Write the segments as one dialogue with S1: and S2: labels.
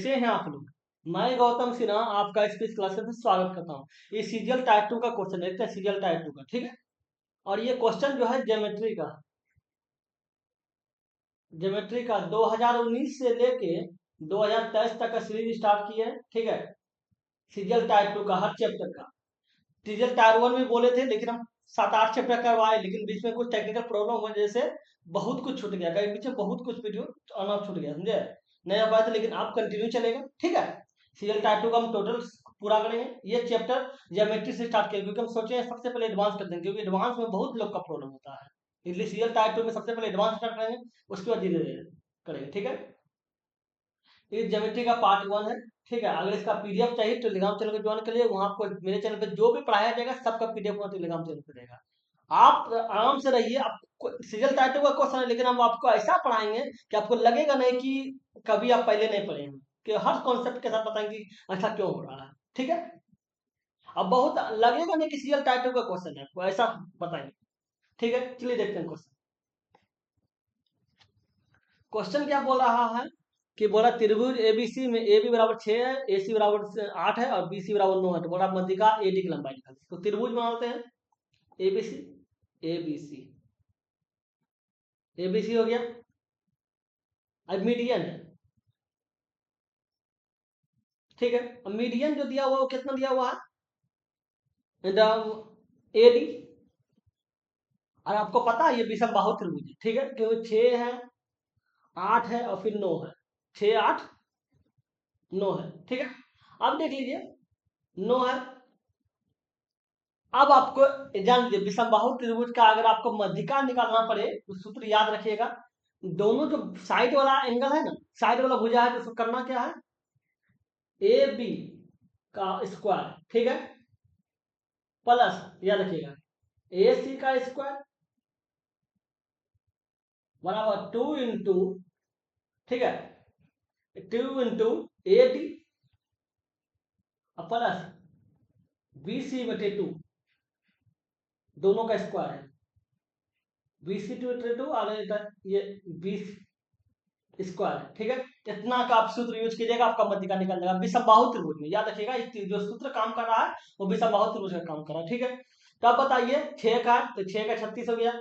S1: कैसे हैं आप लोग। मैं गौतम सिन्हा आपका स्पीच क्लासेस में स्वागत करता हूँ। ये सीजीएल टाइप 2 का क्वेश्चन देखते हैं, सीजीएल टाइप 2 का, ठीक है। और ये क्वेश्चन जो है ज्योमेट्री का 2019 से लेके 2023 तक का सीरीज स्टार्ट की है, ठीक है। सीजीएल टाइप 2 का हर चैप्टर का। सीजीएल टाइप 1 में बोले थे, लेकिन हम 7-8 चैप्टर करवाए, लेकिन बीच में कुछ टेक्निकल प्रॉब्लम होने वजह से बहुत कुछ छूट गया, कहीं बीच में बहुत कुछ वीडियो आना छूट गया, समझे। नहीं आ पाया था, लेकिन आप कंटिन्यू चलेगा, ठीक है। सीरियल टाइप 2 का हम टोटल पूरा करेंगे। ये चैप्टर ज्योमेट्री से स्टार्ट किया, क्योंकि हम सोचे सबसे पहले एडवांस कर देंगे, क्योंकि एडवांस में बहुत लोग का प्रॉब्लम होता है। इसलिए सीरियल टाइप 2 में सबसे पहले एडवांस स्टार्ट करेंगे, उसके बाद धीरे धीरे करेंगे, ठीक है। ये ज्योमेट्री का पार्ट 1 है, ठीक है। अगर इसका पीडीएफ चाहिए तो टेलीग्राम चैनल को ज्वाइन कर लिए, वहां आपको मेरे चैनल पे जो भी पढ़ाया जाएगा सबका पीडीएफ वहां टेलीग्राम चैनल पे रहेगा। आप आराम से रहिए। आप सीरियल टाइटल का क्वेश्चन है, लेकिन हम आपको ऐसा पढ़ाएंगे कि आपको लगेगा नहीं कि कभी आप पहले नहीं पढ़े हैं, कि हर कॉन्सेप्ट के साथ बताएंगे कि ऐसा क्यों हो रहा है, ठीक है। अब बहुत लगेगा नहीं कि सीरियल टाइटल का क्वेश्चन है, आपको ऐसा बताएंगे, ठीक है। चलिए देखते हैं क्वेश्चन। क्वेश्चन क्या बोल रहा है कि बोला त्रिभुज एबीसी में ए बी बराबर 6 है, ए सी बराबर 8 है और बी सी बराबर 9 है। तो बोला मध्यिका ए डी की लंबाई निकाल। तो त्रिभुज बनाते हैं, एबीसी एबीसी एबीसी हो गया। अब मीडियन है, ठीक है। अब मीडियन जो दिया हुआ वो कितना दिया हुआ है, ए डी। और आपको पता है ये विषम बाहु त्रिभुज है, ठीक है, क्योंकि 6 है, 8 है और फिर 9 है। 6 8 9 है, ठीक है। अब देख लीजिए 9 है। अब आपको जान लीजिए विषम बाहु त्रिभुज का अगर आपको मध्यिका निकालना पड़े तो सूत्र याद रखिएगा। दोनों जो साइड वाला एंगल है ना, साइड वाला भुजा है, तो उसको करना क्या है, ए बी का स्क्वायर, ठीक है, प्लस याद रखिएगा ए सी का स्क्वायर बराबर 2 इंटू, ठीक है, 2 into A D plus B C बटे 2, दोनों का स्क्वायर है। बी सी टू बटे 2 और ये 20 स्क्वायर, ठीक है। इतना का आप सूत्र यूज कीजिएगा, आपका मध्यिका निकल जाएगा विषम बाहु त्रिभुज में। याद रखिएगा जो सूत्र काम कर रहा है वो विषम बाहु त्रिभुज का काम कर रहा है, ठीक है। तो आप बताइए 6 का, तो 6 का 36 हो गया।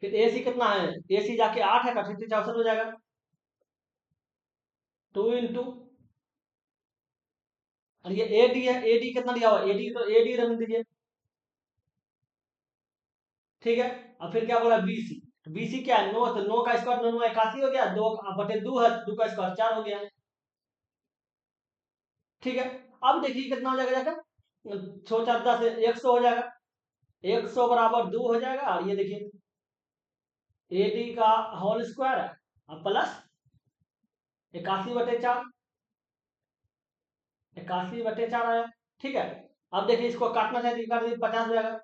S1: फिर ए सी कितना है, ए सी जाके 8 है, का 64 हो जाएगा। 2 इंटू, और ये ए डी है, ए डी कितना दिया हुआ, ए डी तो ए डी रख दीजिए, ठीक है। और फिर क्या बोला बीसी, तो बीसी क्या है 9, तो 9 का स्क्वायर 9 81 हो गया, 2 बटे 2 है, 2 का स्क्वायर 4 हो गया, ठीक है। अब देखिए कितना हो जाएगा, जाकर 6 4 10 100 हो जाएगा। 100 बराबर 2 हो जाएगा। और ये देखिए ए डी का होल स्क्वायर है और प्लस 81/4, 81/4 आया, ठीक है। अब देखिए इसको काटना चाहिए, काट दीजिए, 50 हो जाएगा,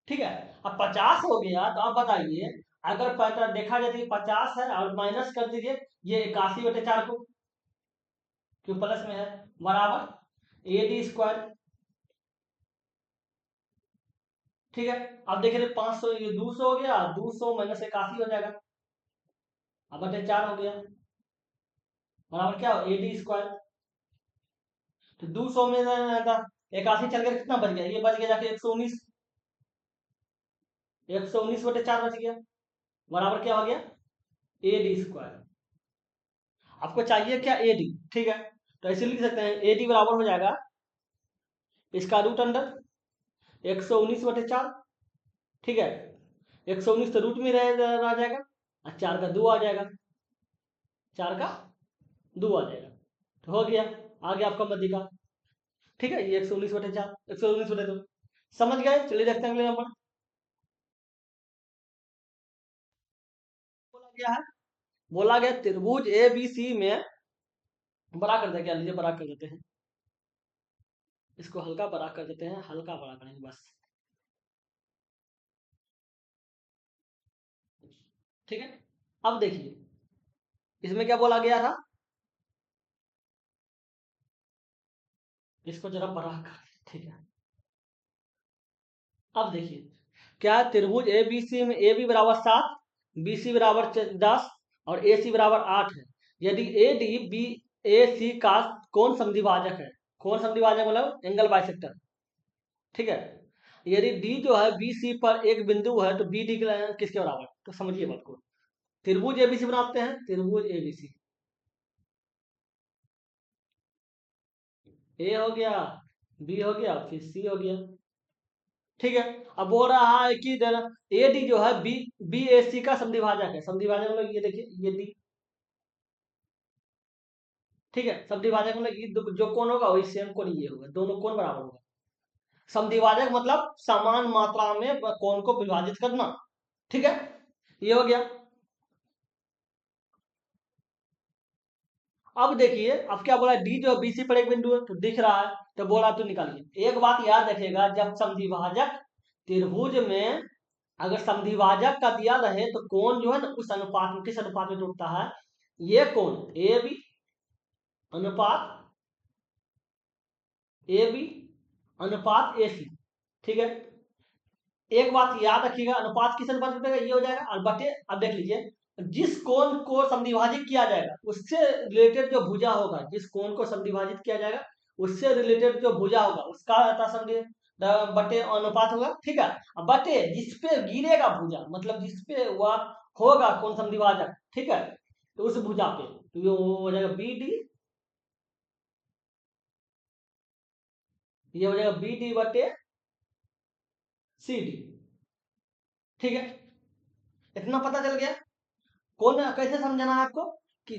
S1: ठीक है। अब 50 हो गया, तो आप बताइए अगर पता देखा जाए तो 50 है और माइनस कर दीजिए ये 81/4 को, क्यों प्लस में है, बराबर ए डी स्क्वायर, ठीक है। अब देखिए 500 ये 200 हो गया, 200 माइनस 81 हो जाएगा, अब बटे 4 हो गया, बराबर क्या हो ए डी स्क्वायर। तो 200 में 81 चल कर कितना बच गया, ये बच गया जाके 119, 119/4 बच गया, बराबर क्या हो गया ए डी स्क्वायर। आपको चाहिए क्या ए डी, ठीक है। तो ऐसे लिख सकते हैं ए डी बराबर हो जाएगा इसका रूट अंडर 119/4, ठीक है। 119 तो रूट में रह जाएगा और 4 का 2 आ जाएगा, 4 का 2 आ जाएगा, तो हो गया, आ गया आपका मध्यिका, ठीक है। ये 119/4, 119/2 समझ गए। चलिए देखते हैं अगले नंबर। बोला गया है, बोला गया त्रिभुज ए बी सी में, बड़ा कर दे, क्या लीजिए बड़ा कर देते हैं, इसको हल्का बड़ा कर देते हैं, हल्का बड़ा करेंगे बस, ठीक है। अब देखिए इसमें क्या बोला गया था, इसको जरा बड़ा कर, ठीक है। अब देखिए क्या है, त्रिभुज ए बी सी में ए बी बराबर 7, बी सी बराबर 10 और ए सी बराबर 8 है। यदि ए डी बी ए सी का कौन समद्विभाजक है, कौन समद्विभाजक मतलब एंगल बाइसेक्टर, ठीक है। यदि डी जो है बी सी पर एक बिंदु है तो बी डी किसके बराबर, तो समझिए बात को। त्रिभुज एबीसी बनाते हैं, त्रिभुज एबीसी, ए हो गया, बी हो गया, फिर सी हो गया, ठीक है। अब बोल रहा है कि ए डी जो है बी बी ए सी का समद्विभाजक है, समद्विभाजक मतलब ये देखिए ये डी, ठीक है। समद्विभाजक मतलब ये जो कोण होगा वही सेम कोण ये होगा, दोनों कोण बराबर होगा। समद्विभाजक मतलब समान मात्रा में कोण को विभाजित करना, ठीक है। ये हो गया। अब देखिए अब क्या बोला, डी जो बीसी पर एक बिंदु है तो दिख रहा है, तो बोला तो निकालिए। एक बात याद रखिएगा, जब समद्विभाजक त्रिभुज में अगर समद्विभाजक का दिया रहे तो कोण जो है ना उस अनुपात में, किस अनुपात में टूटता है, ये कोण ए बी अनुपात ए बी अनुपात ए सी, ठीक है। एक बात याद रखिएगा, अनुपात किस अनुपात में ये हो जाएगा और बटे, अब देख लीजिए जिस कोण को समद्विभाजित किया जाएगा उससे रिलेटेड जो भुजा होगा, जिस कोण को समद्विभाजित किया जाएगा उससे रिलेटेड जो भुजा होगा उसका बटे अनुपात होगा, ठीक है। अब बटे जिसपे गिरेगा भुजा, मतलब जिसपे वह होगा कौन समद्विभाजक, ठीक है, तो उस भुजा पे तो ये हो जाएगा बी डी, ये हो जाएगा बी डी बटे सी डी, ठीक है। इतना पता चल गया। कौन कैसे समझना है आपको, कि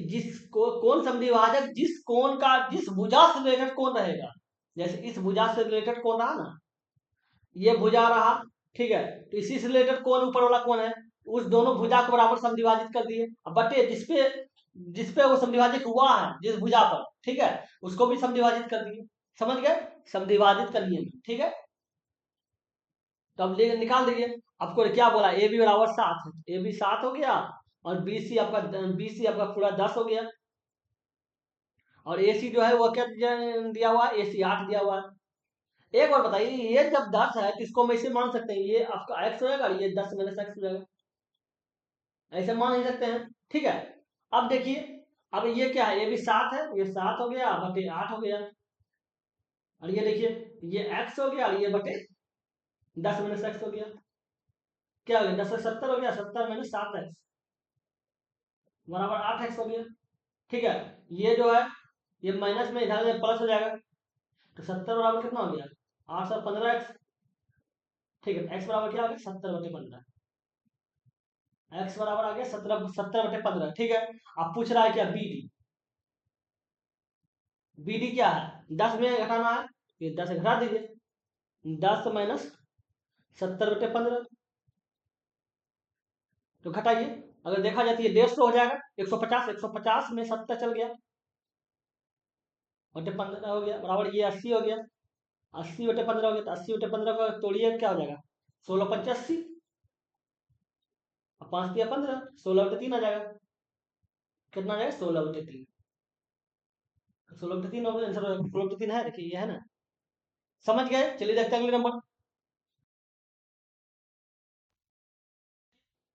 S1: कौन समद्विभाजक जिस कोण का जिस भुजा से रिलेटेड कौन रहेगा, जैसे इस भुजा से रिलेटेड कौन रहा ना, ये भुजा रहा, ठीक है, तो इसी से रिलेटेड कौन ऊपर वाला कौन है, उस दोनों भुजा को बराबर समद्विभाजित कर दिए। अब बटे जिसपे जिसपे वो समद्विभाजित हुआ है जिस भुजा पर, ठीक है, उसको भी समद्विभाजित कर दिए, समझ गए, समद्विभाजित कर लिए, ठीक है। तो अब निकाल दीजिए। आपको क्या बोला, ए बी बराबर 7 है, ए बी 7 हो गया, और बी सी आपका पूरा 10 हो गया, और ए सी जो है वो क्या दिया हुआ है, ए सी 8 दिया हुआ है। एक बार बताइए, ये जब 10 है तो इसको हम ऐसे मान सकते हैं, ये आपका एक्स हो जाएगा, ये 10 माइनस एक्स हो जाएगा, ऐसे मान नहीं सकते हैं, ठीक है। अब देखिए, अब ये क्या है, ये भी 7 है, ये 7 हो गया बटे 8 हो गया, और ये देखिए ये एक्स हो गया और ये बटे 10 माइनस एक्स हो गया, क्या हो गया, 10 से 70 हो गया, 70 माइनस 7x बराबर 8x हो गया, ठीक है। ये जो है ये माइनस में इधर प्लस हो जाएगा, तो 70 बराबर कितना हो गया, 8 और 15x, ठीक है। x बराबर क्या हो गया, 70 बटे 15, x बराबर आ गया 70 बटे 15, ठीक है। अब पूछ रहा है क्या, बी डी, बी डी क्या है, 10 में घटाना है, ये 10 घटा दीजिए, 10 माइनस 70 बटे 15, तो घटाइए, अगर देखा जाए तो ये 150 हो जाएगा, 150, 150 में 70 चल गया बटे 15 हो गया, बराबर ये 80 हो गया, 80 बटे 15 हो गया, तो 80 बटे 15 को तोड़िए क्या हो जाएगा, 16 × 85, और 5 दिया 15, 16 बटे 3 आ जाएगा, कितना आ जाएगा 16 बटे 3, 16 बटे 3 हो गया आंसर, 16 बटे 3 है, देखिए ये है ना, समझ गए। चलिए देखते हैं अगले नंबर,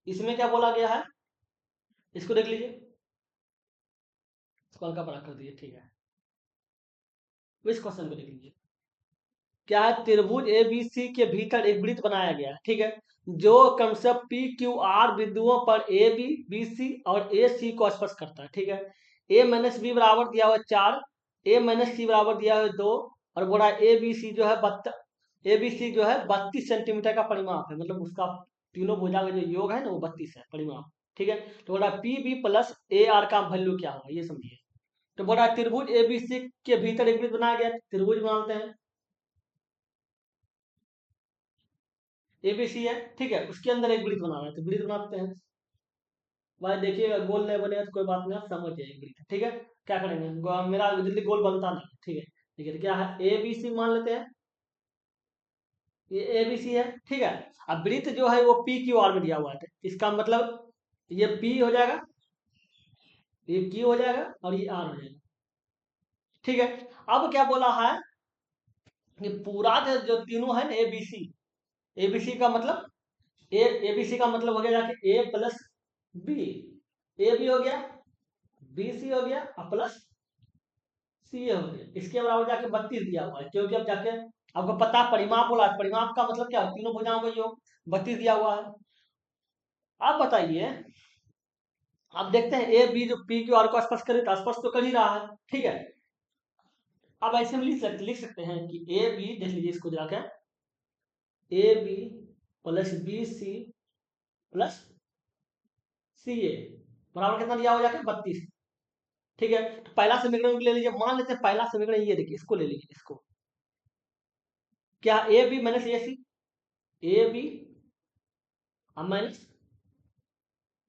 S1: इसमें क्या बोला गया है, इसको देख लीजिए, इसको हल्का बड़ा कर दिए, ठीक है। इस क्वेश्चन को देख लीजिए, क्या है, त्रिभुज ए बी सी के भीतर एक वृत्त बनाया गया है, ठीक है, जो क्रमशः पी क्यू आर बिंदुओं पर ए बी बी सी और ए सी को स्पर्श करता है, ठीक है। ए माइनस बी बराबर दिया हुआ 4, ए माइनस सी बराबर दिया हुआ 2, और बोला ए बी सी जो है ए बी सी जो है 32 सेंटीमीटर का परिमाप है, मतलब उसका तीनों भुजा का जो योग है ना वो 32 है परिमाप, ठीक है। तो बोला P B plus A R का वैल्यू क्या होगा ये समझिए। तो बोला त्रिभुज ए बी सी के भीतर एक वृत्त बनाया गया, त्रिभुज बनाते हैं, एबीसी है, ठीक है, उसके अंदर एक वृत्त बनाना है, तो वृत्त बनाते हैं। भाई देखिएगा गोल नहीं बनेगा तो कोई बात नहीं, आप समझ जाइए वृत्त, ठीक है। क्या करेंगे, मेरा जल्दी गोल बनता नहीं, ठीक है, ठीक है, तो क्या है, ए बी सी मान लेते हैं, ये ए बी सी है, ठीक है। अब वृत्त जो है वो पी क्यू आर में दिया हुआ है, इसका मतलब ये पी हो जाएगा, ये क्यू हो जाएगा, और ये आर हो जाएगा, ठीक है। अब क्या बोला है, कि पूरा जो तीनों है ना एबीसी, एबीसी का मतलब एबीसी का मतलब हो गया जाके ए प्लस बी, ए बी हो गया, बी सी हो गया और प्लस सी ए हो गया। इसके बराबर जाके 32 दिया हुआ है, क्योंकि अब जाके आपको पता है परिमाप बोला, परिमाप का मतलब क्या है, तीनों भुजाओं का योग 32 दिया हुआ है। आप बताइए, आप देखते हैं ए बी जो पी क्यू आर को स्पर्श करे तो स्पर्श तो कर ही रहा है, ठीक है। अब ऐसे हम लिख सकते हैं कि ए बी, देख लीजिए इसको जाकर, A B plus B C plus C A बराबर कितना दिया हुआ जाके 32, ठीक है। तो पहला समीकरण ले लीजिए, मान लेते हैं पहला समीकरण ये देखिए, इसको ले लीजिए, इसको क्या A B minus A C, A B minus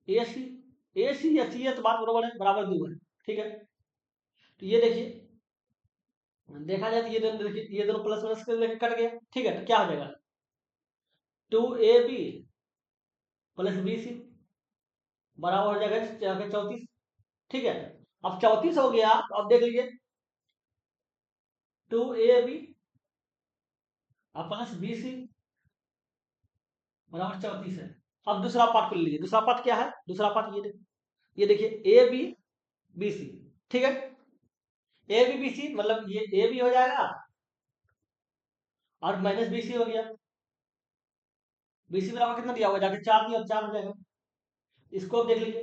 S1: A C, A C या सी है तो बात बरोबर है, बराबर 2 है, ठीक है। तो ये देखिए, देखा जाए तो ये दोनों देखिए, ये दोनों प्लस प्लस लेके कट गया, ठीक है। तो क्या हो जाएगा 2ab प्लस बी सी बराबर हो जाएगा 34, ठीक है। अब 34 हो गया, अब देख लीजिए 2ab प्लस बी सी बराबर 34 है। अब दूसरा पार्ट को ले लीजिए, दूसरा पार्ट क्या है, दूसरा पार्ट ये देखिए ए बी बी सी, ठीक है। ए बी बी सी मतलब ये ए बी हो जाएगा और माइनस बी सी हो गया, बी सी बराबर कितना दिया होगा जाके 4 दिया, 4 हो जाएगा। इसको अब देख लीजिए,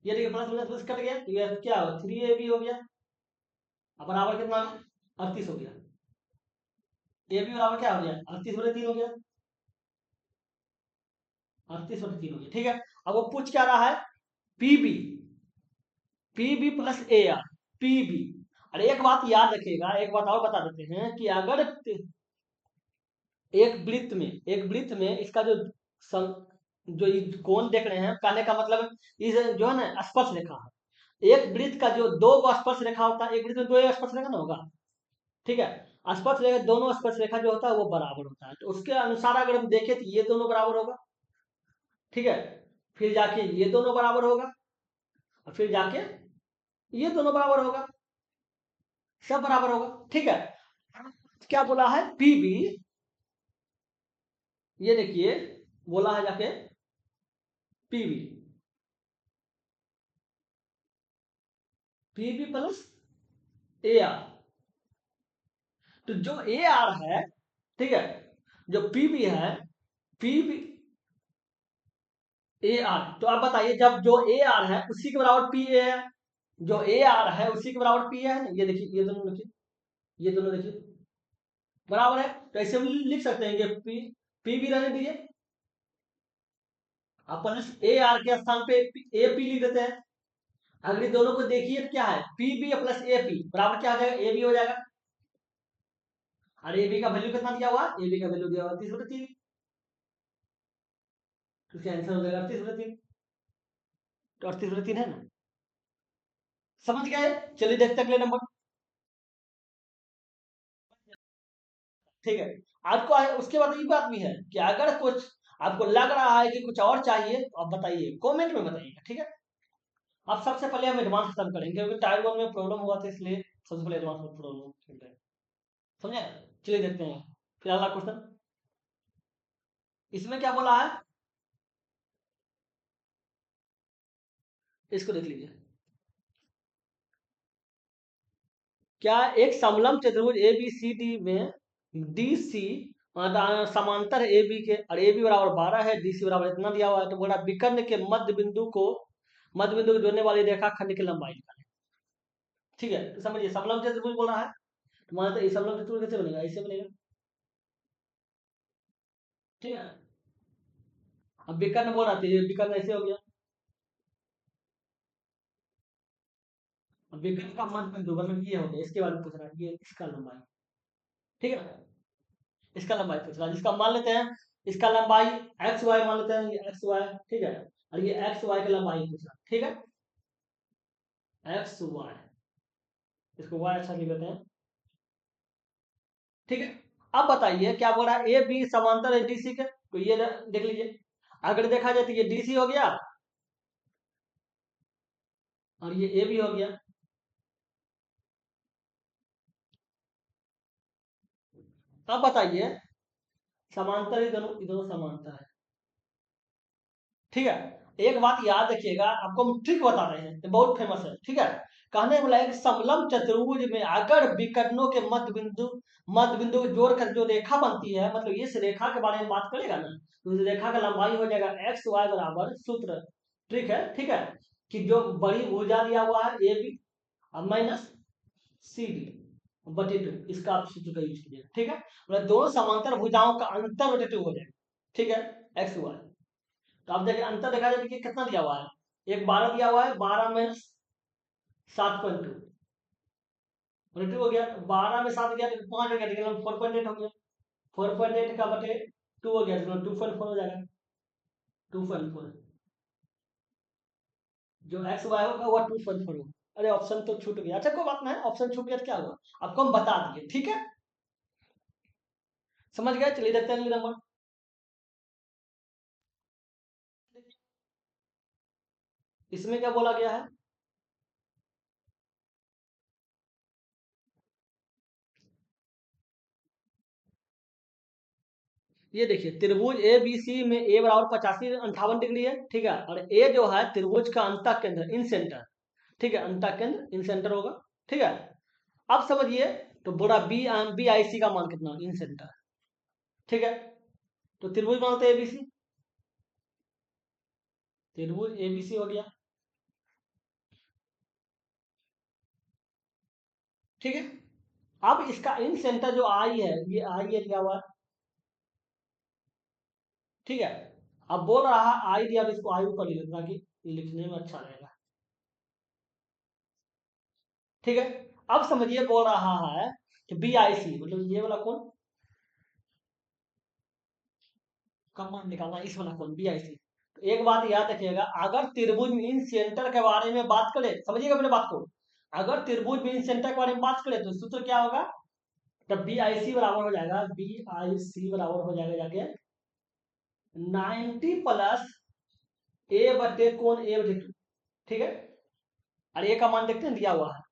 S1: ये देखिए प्लस प्लस प्लस कट गया, तो ये क्या होगा 3ab हो गया, अब बराबर कितना 38 हो गया। ए बी बराबर क्या हो गया 38/3 हो गया, 38/3 हो गया, ठीक है। अब वो पूछ क्या रहा है PB, PB plus A R, PB. अरे एक बात याद रखिएगा, एक बात और बता देते हैं कि अगर एक वृत्त में इसका जो जो कोण देख रहे हैं, कहने का मतलब इस जो है ना स्पर्श रेखा है, एक वृत्त का जो दो स्पर्श रेखा होता है, एक वृत्त में दो स्पर्श रेखा ना होगा, ठीक है। स्पर्श रेखा, दोनों स्पर्श रेखा जो होता है वो बराबर होता है, तो उसके अनुसार अगर हम देखें तो ये दोनों बराबर होगा, ठीक है। फिर जाके ये दोनों बराबर होगा और फिर जाके ये दोनों बराबर होगा, सब बराबर होगा, ठीक है। क्या बोला है पीबी, ये देखिए बोला है जाके PB, PB plus A R. तो जो ए आर है, ठीक है, जो पीबी है, पीबी ए आर, तो आप बताइए जब जो ए आर है उसी के बराबर पी ए है, जो ए आर है उसी के बराबर पी है ना, ये देखिए ये दोनों देखिए, ये दोनों देखिए बराबर है, तो ऐसे हम लिख सकते हैं कि पी भी रहने दीजिए, अपन ए आर के स्थान पे ए पी लिख देते हैं। अगर ये दोनों को देखिए तो क्या है P B plus A P बराबर क्या हो जाएगा ए बी हो जाएगा, और ए बी का वैल्यू कितना दिया हुआ, ए बी का वैल्यू दिया हुआ 30/3, तो इसका आंसर हो जाएगा 38/3, तो 38/3 है ना, समझ गए। चलिए देखते हैं अगले नंबर, ठीक है। आपको उसके बाद ये बात भी है कि अगर कुछ आपको लग रहा है कि कुछ और चाहिए तो आप बताइए, कमेंट में बताइएगा, ठीक है। अब सबसे पहले हम एडवांस खत्म करेंगे, क्योंकि टायर 1 में प्रॉब्लम हुआ था, इसलिए सबसे पहले एडवांस में प्रॉब्लम खेल रहे हैं, समझे। चलिए देखते हैं फिर अगला क्वेश्चन, इसमें क्या बोला है, इसको देख लीजिए। क्या एक समलंब चतुर्भुज ए बी सी डी में डी सी समांतर ए बी के, और ए बी बराबर 12 है, डी सी बराबर इतना दिया हुआ है, तो बोला विकर्ण के मध्य बिंदु को जोड़ने वाली रेखा खंड की लंबाई निकालें, ठीक है। तो समझिए समलंब चतुर्भुज बोला है, तो माना तो समलंब चतुर्भुज कैसे बनेगा, ऐसे बनेगा, ठीक है। अब विकर्ण बोल रहा था, विकर्ण ऐसे हो गया, अब विकर्ण का मध्य बिंदु मतलब ये हो गया, इसके बारे में पूछ रहा है, ये इसका लंबाई, ठीक है, इसका लंबाई पूछ रहा है, जिसका मान लेते हैं इसका लंबाई एक्स वाई मान लेते हैं, ये एक्स वाई, ठीक है, और ये एक्स वाई की लंबाई पूछ रहा है, ठीक है, एक्स वाई, इसको वाई अच्छा लिख देते हैं, ठीक है। अब बताइए क्या बोल रहा है ए बी समांतर है डीसी के, तो ये देख लीजिए, अगर देखा जाए तो ये डीसी हो गया और ये ए बी हो गया। अब बताइए समांतर, ये दोनों समांतर है, ठीक है। एक बात याद रखिएगा, आपको हम ट्रिक बता रहे हैं, ये बहुत फेमस है, ठीक है। कहने वाला है कि समलंब चतुर्भुज में अगर विकर्णों के मध्य बिंदु जोड़कर जो रेखा बनती है, मतलब इस रेखा के बारे में बात करेगा ना, तो उस रेखा का लंबाई हो जाएगा एक्स वाई बराबर सूत्र, ट्रिक है, ठीक है, कि जो बड़ी भुजा दिया हुआ है ए बी और माइनस सी डी बटे टू, इसका आप सूत्र का यूज कीजिएगा, ठीक है। मतलब दोनों समांतर भुजाओं का अंतर बटे टू हो जाएगा, ठीक है, एक्स वाई। तो आप देखिए अंतर देखा जाए कि कितना दिया हुआ है, एक 12 दिया हुआ है, 12 में 7.2 बटे टू हो गया, 12 में 7 गया तो 5 हो गया, लेकिन 4.8 हो गया, 4.8 का बटे 2 हो गया, तो 2.4 हो जाएगा, 2.4 जो एक्स वाई होगा वह 2.4 होगा। अरे ऑप्शन तो छूट गया, अच्छा कोई बात नहीं, ऑप्शन छूट गया तो क्या हुआ, आपको हम बता दिए, ठीक है, समझ गए। चलिए देखते हैं अगले नंबर। इसमें क्या बोला गया है, ये देखिए त्रिभुज ए बी सी में ए बराबर 85 58 डिग्री है, ठीक है, और ए जो है त्रिभुज का अंतः केंद्र इन सेंटर, ठीक है, अंतः केंद्र इन सेंटर होगा, ठीक है। अब समझिए, तो बोला बी आई सी का मान कितना, इन सेंटर, ठीक है। तो त्रिभुज बनाते हैं एबीसी, त्रिभुज एबीसी हो गया, ठीक है। अब इसका इन सेंटर जो आई है, ये आई है दिया हुआ है, ठीक है। अब बोल रहा है आई दिया, तो इसको आई ऊपर लिख लेना कि लिखने में अच्छा रहेगा, ठीक है। अब समझिए बोल रहा है कि बी आई सी मतलब ये वाला कौन, का मान निकालना, इस वाला कौन बी आई सी। तो एक बात याद रखिएगा, अगर त्रिभुज में इन सेंटर के बारे में बात करें, समझिएगा मेरे बात को, अगर त्रिभुज में इन सेंटर के बारे में बात करें तो सूत्र क्या होगा, तब बी आई सी बराबर हो जाएगा, बी आई सी बराबर हो जाएगा जाके 90 प्लस ए बटे कोण ए बटे टू, ठीक है। और ए का मान देखते हैं दिया हुआ है,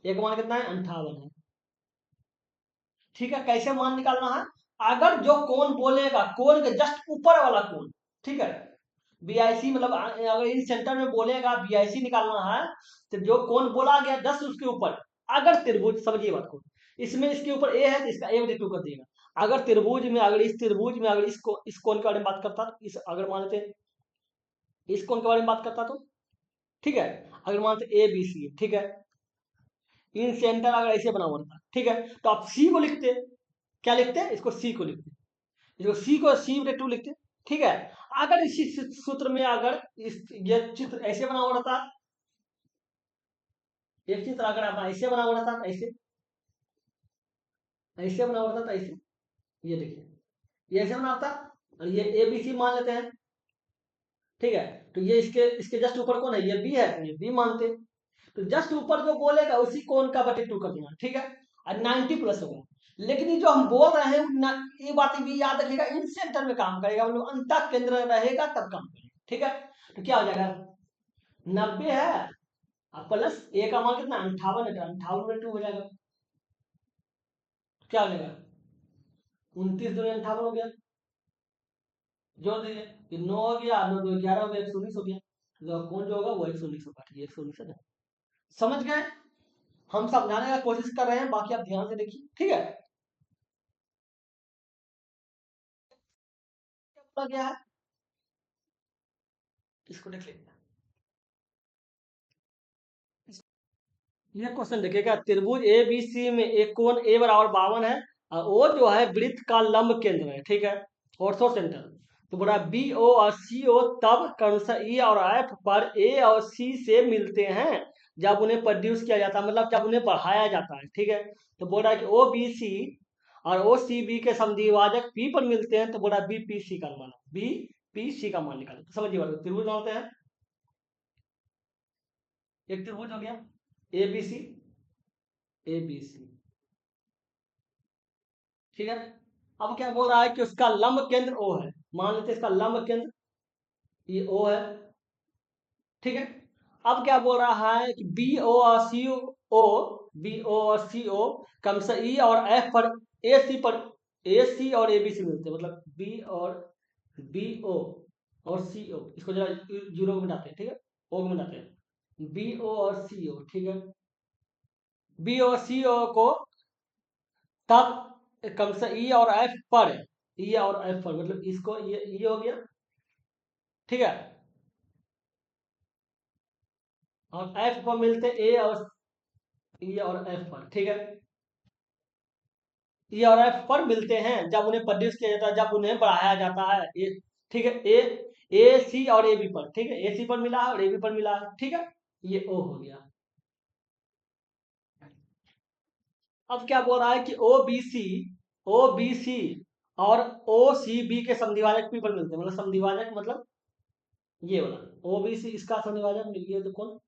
S1: ए का मान कितना है 58 है, ठीक है। कैसे मान निकालना है, अगर जो कोण बोलेगा कोण के जस्ट ऊपर वाला कोण, ठीक है, बीआईसी मतलब अगर इन सेंटर में बोलेगा बीआईसी निकालना है, तो जो कोण बोला गया 10 उसके ऊपर, अगर त्रिभुज, समझिए बात को, इसमें इसके ऊपर ए है तो इसका ए बटे टू कर देगा। अगर त्रिभुज में, अगर इस त्रिभुज में अगर इस कोण के बारे में बात करता, इस अगर मान लेते इस कोण के बारे में बात करता तो, ठीक है, अगर मानते ए बी सी, ठीक है, इन सेंटर अगर ऐसे बना हुआ था, ठीक है, तो आप सी को लिखते, क्या लिखते हैं, इसको सी को लिखते, इसको सी को सी बटे टू लिखते, ठीक है। अगर इसी सूत्र में अगर इस ये चित्र ऐसे बना हुआ रहता, एक चित्र अगर आप ऐसे बना हुआ रहता, ऐसे ऐसे बना हुआ रहता, ऐसे, ये देखिए, ये ऐसे बना होता, और ये ए बी सी मान लेते हैं, ठीक है। तो ये इसके इसके जस्ट ऊपर कौन है, ये बी है, तो ये बी मानते, तो जस्ट ऊपर जो बोलेगा उसी कोण का बटे टू कर देना, ठीक है, और 90 प्लस होगा। लेकिन ये जो हम बोल रहे हैं ये बात भी याद रखिएगा, इन सेंटर में काम करेगा, मतलब अंतः केंद्र रहेगा तब काम करेगा, ठीक है। तो क्या हो जाएगा, 90 है प्लस ए का मान कितना 58 है, 58 में टू हो जाएगा, क्या हो जाएगा 29 दूनी 58 हो गया, जोड़ दीजिए, ये 9 हो गया, 9 2 11 हो गया, 119 हो गया, तो कौन जो होगा वो 119 होगा, ठीक है, 119 है ना। समझ गए, हम समझाने का कोशिश कर रहे हैं, बाकी आप ध्यान से देखिए, ठीक है। क्या बोला गया है, इसको देख लेते हैं। ये क्वेश्चन देखिएगा, त्रिभुज ए बी सी में एक कोण ए बराबर 52 है, और ओ जो है वृत्त का लंब केंद्र है, ठीक है, ऑर्थो सेंटर। तो बोला बी ओ और सी ओ तब क्रमशः ई और एफ पर ए और सी से मिलते हैं जब उन्हें प्रोड्यूस किया जाता है, मतलब जब उन्हें बढ़ाया जाता है, ठीक है। तो बोल रहा है कि ओ बी सी और ओ सी बी के समद्विभाजक पी पर मिलते हैं, तो बोला बी पी सी का मान, बी पी सी का मान निकालो, तो समझिए बात, त्रिभुज बनाते हैं, एक त्रिभुज हो गया A B C, A B C, ठीक है। अब क्या बोल रहा है कि उसका लंब केंद्र ओ है, मान लेते हैं इसका लंब केंद्र ये ओ है, ठीक है। अब क्या बोल रहा है कि बी ओ और सी ओ, बी ओ और सी ओ कम से ई और एफ पर ए सी और ए बी सी मिलते हैं, मतलब बी और बी ओ और सी ओ, इसको जरा जीरो को मिटाते हैं, ठीक है, ओ को मिटाते हैं, बी ओ और सी ओ, ठीक है, बी और सी ओ को तब कम से ई और एफ पर, ई और एफ पर, मतलब इसको ये हो गया, ठीक है, और एफ पर मिलते ए और ई और एफ पर, ठीक है, ई और एफ पर मिलते हैं जब उन्हें प्रोड्यूस किया जाता है, जब उन्हें बढ़ाया जाता है, ये ठीक है, ए सी और ए बी पर, ठीक है, ए सी पर मिला है और ए बी पर मिला है, ठीक है, ये ओ हो गया। अब क्या बोल रहा है कि ओ बी सी और ओ सी बी के समद्विभाजक पी पर मिलते हैं, मतलब समद्विभाजक मतलब ये वाला ओ बी सी, इसका समद्विभाजक मिल गया तो कौन,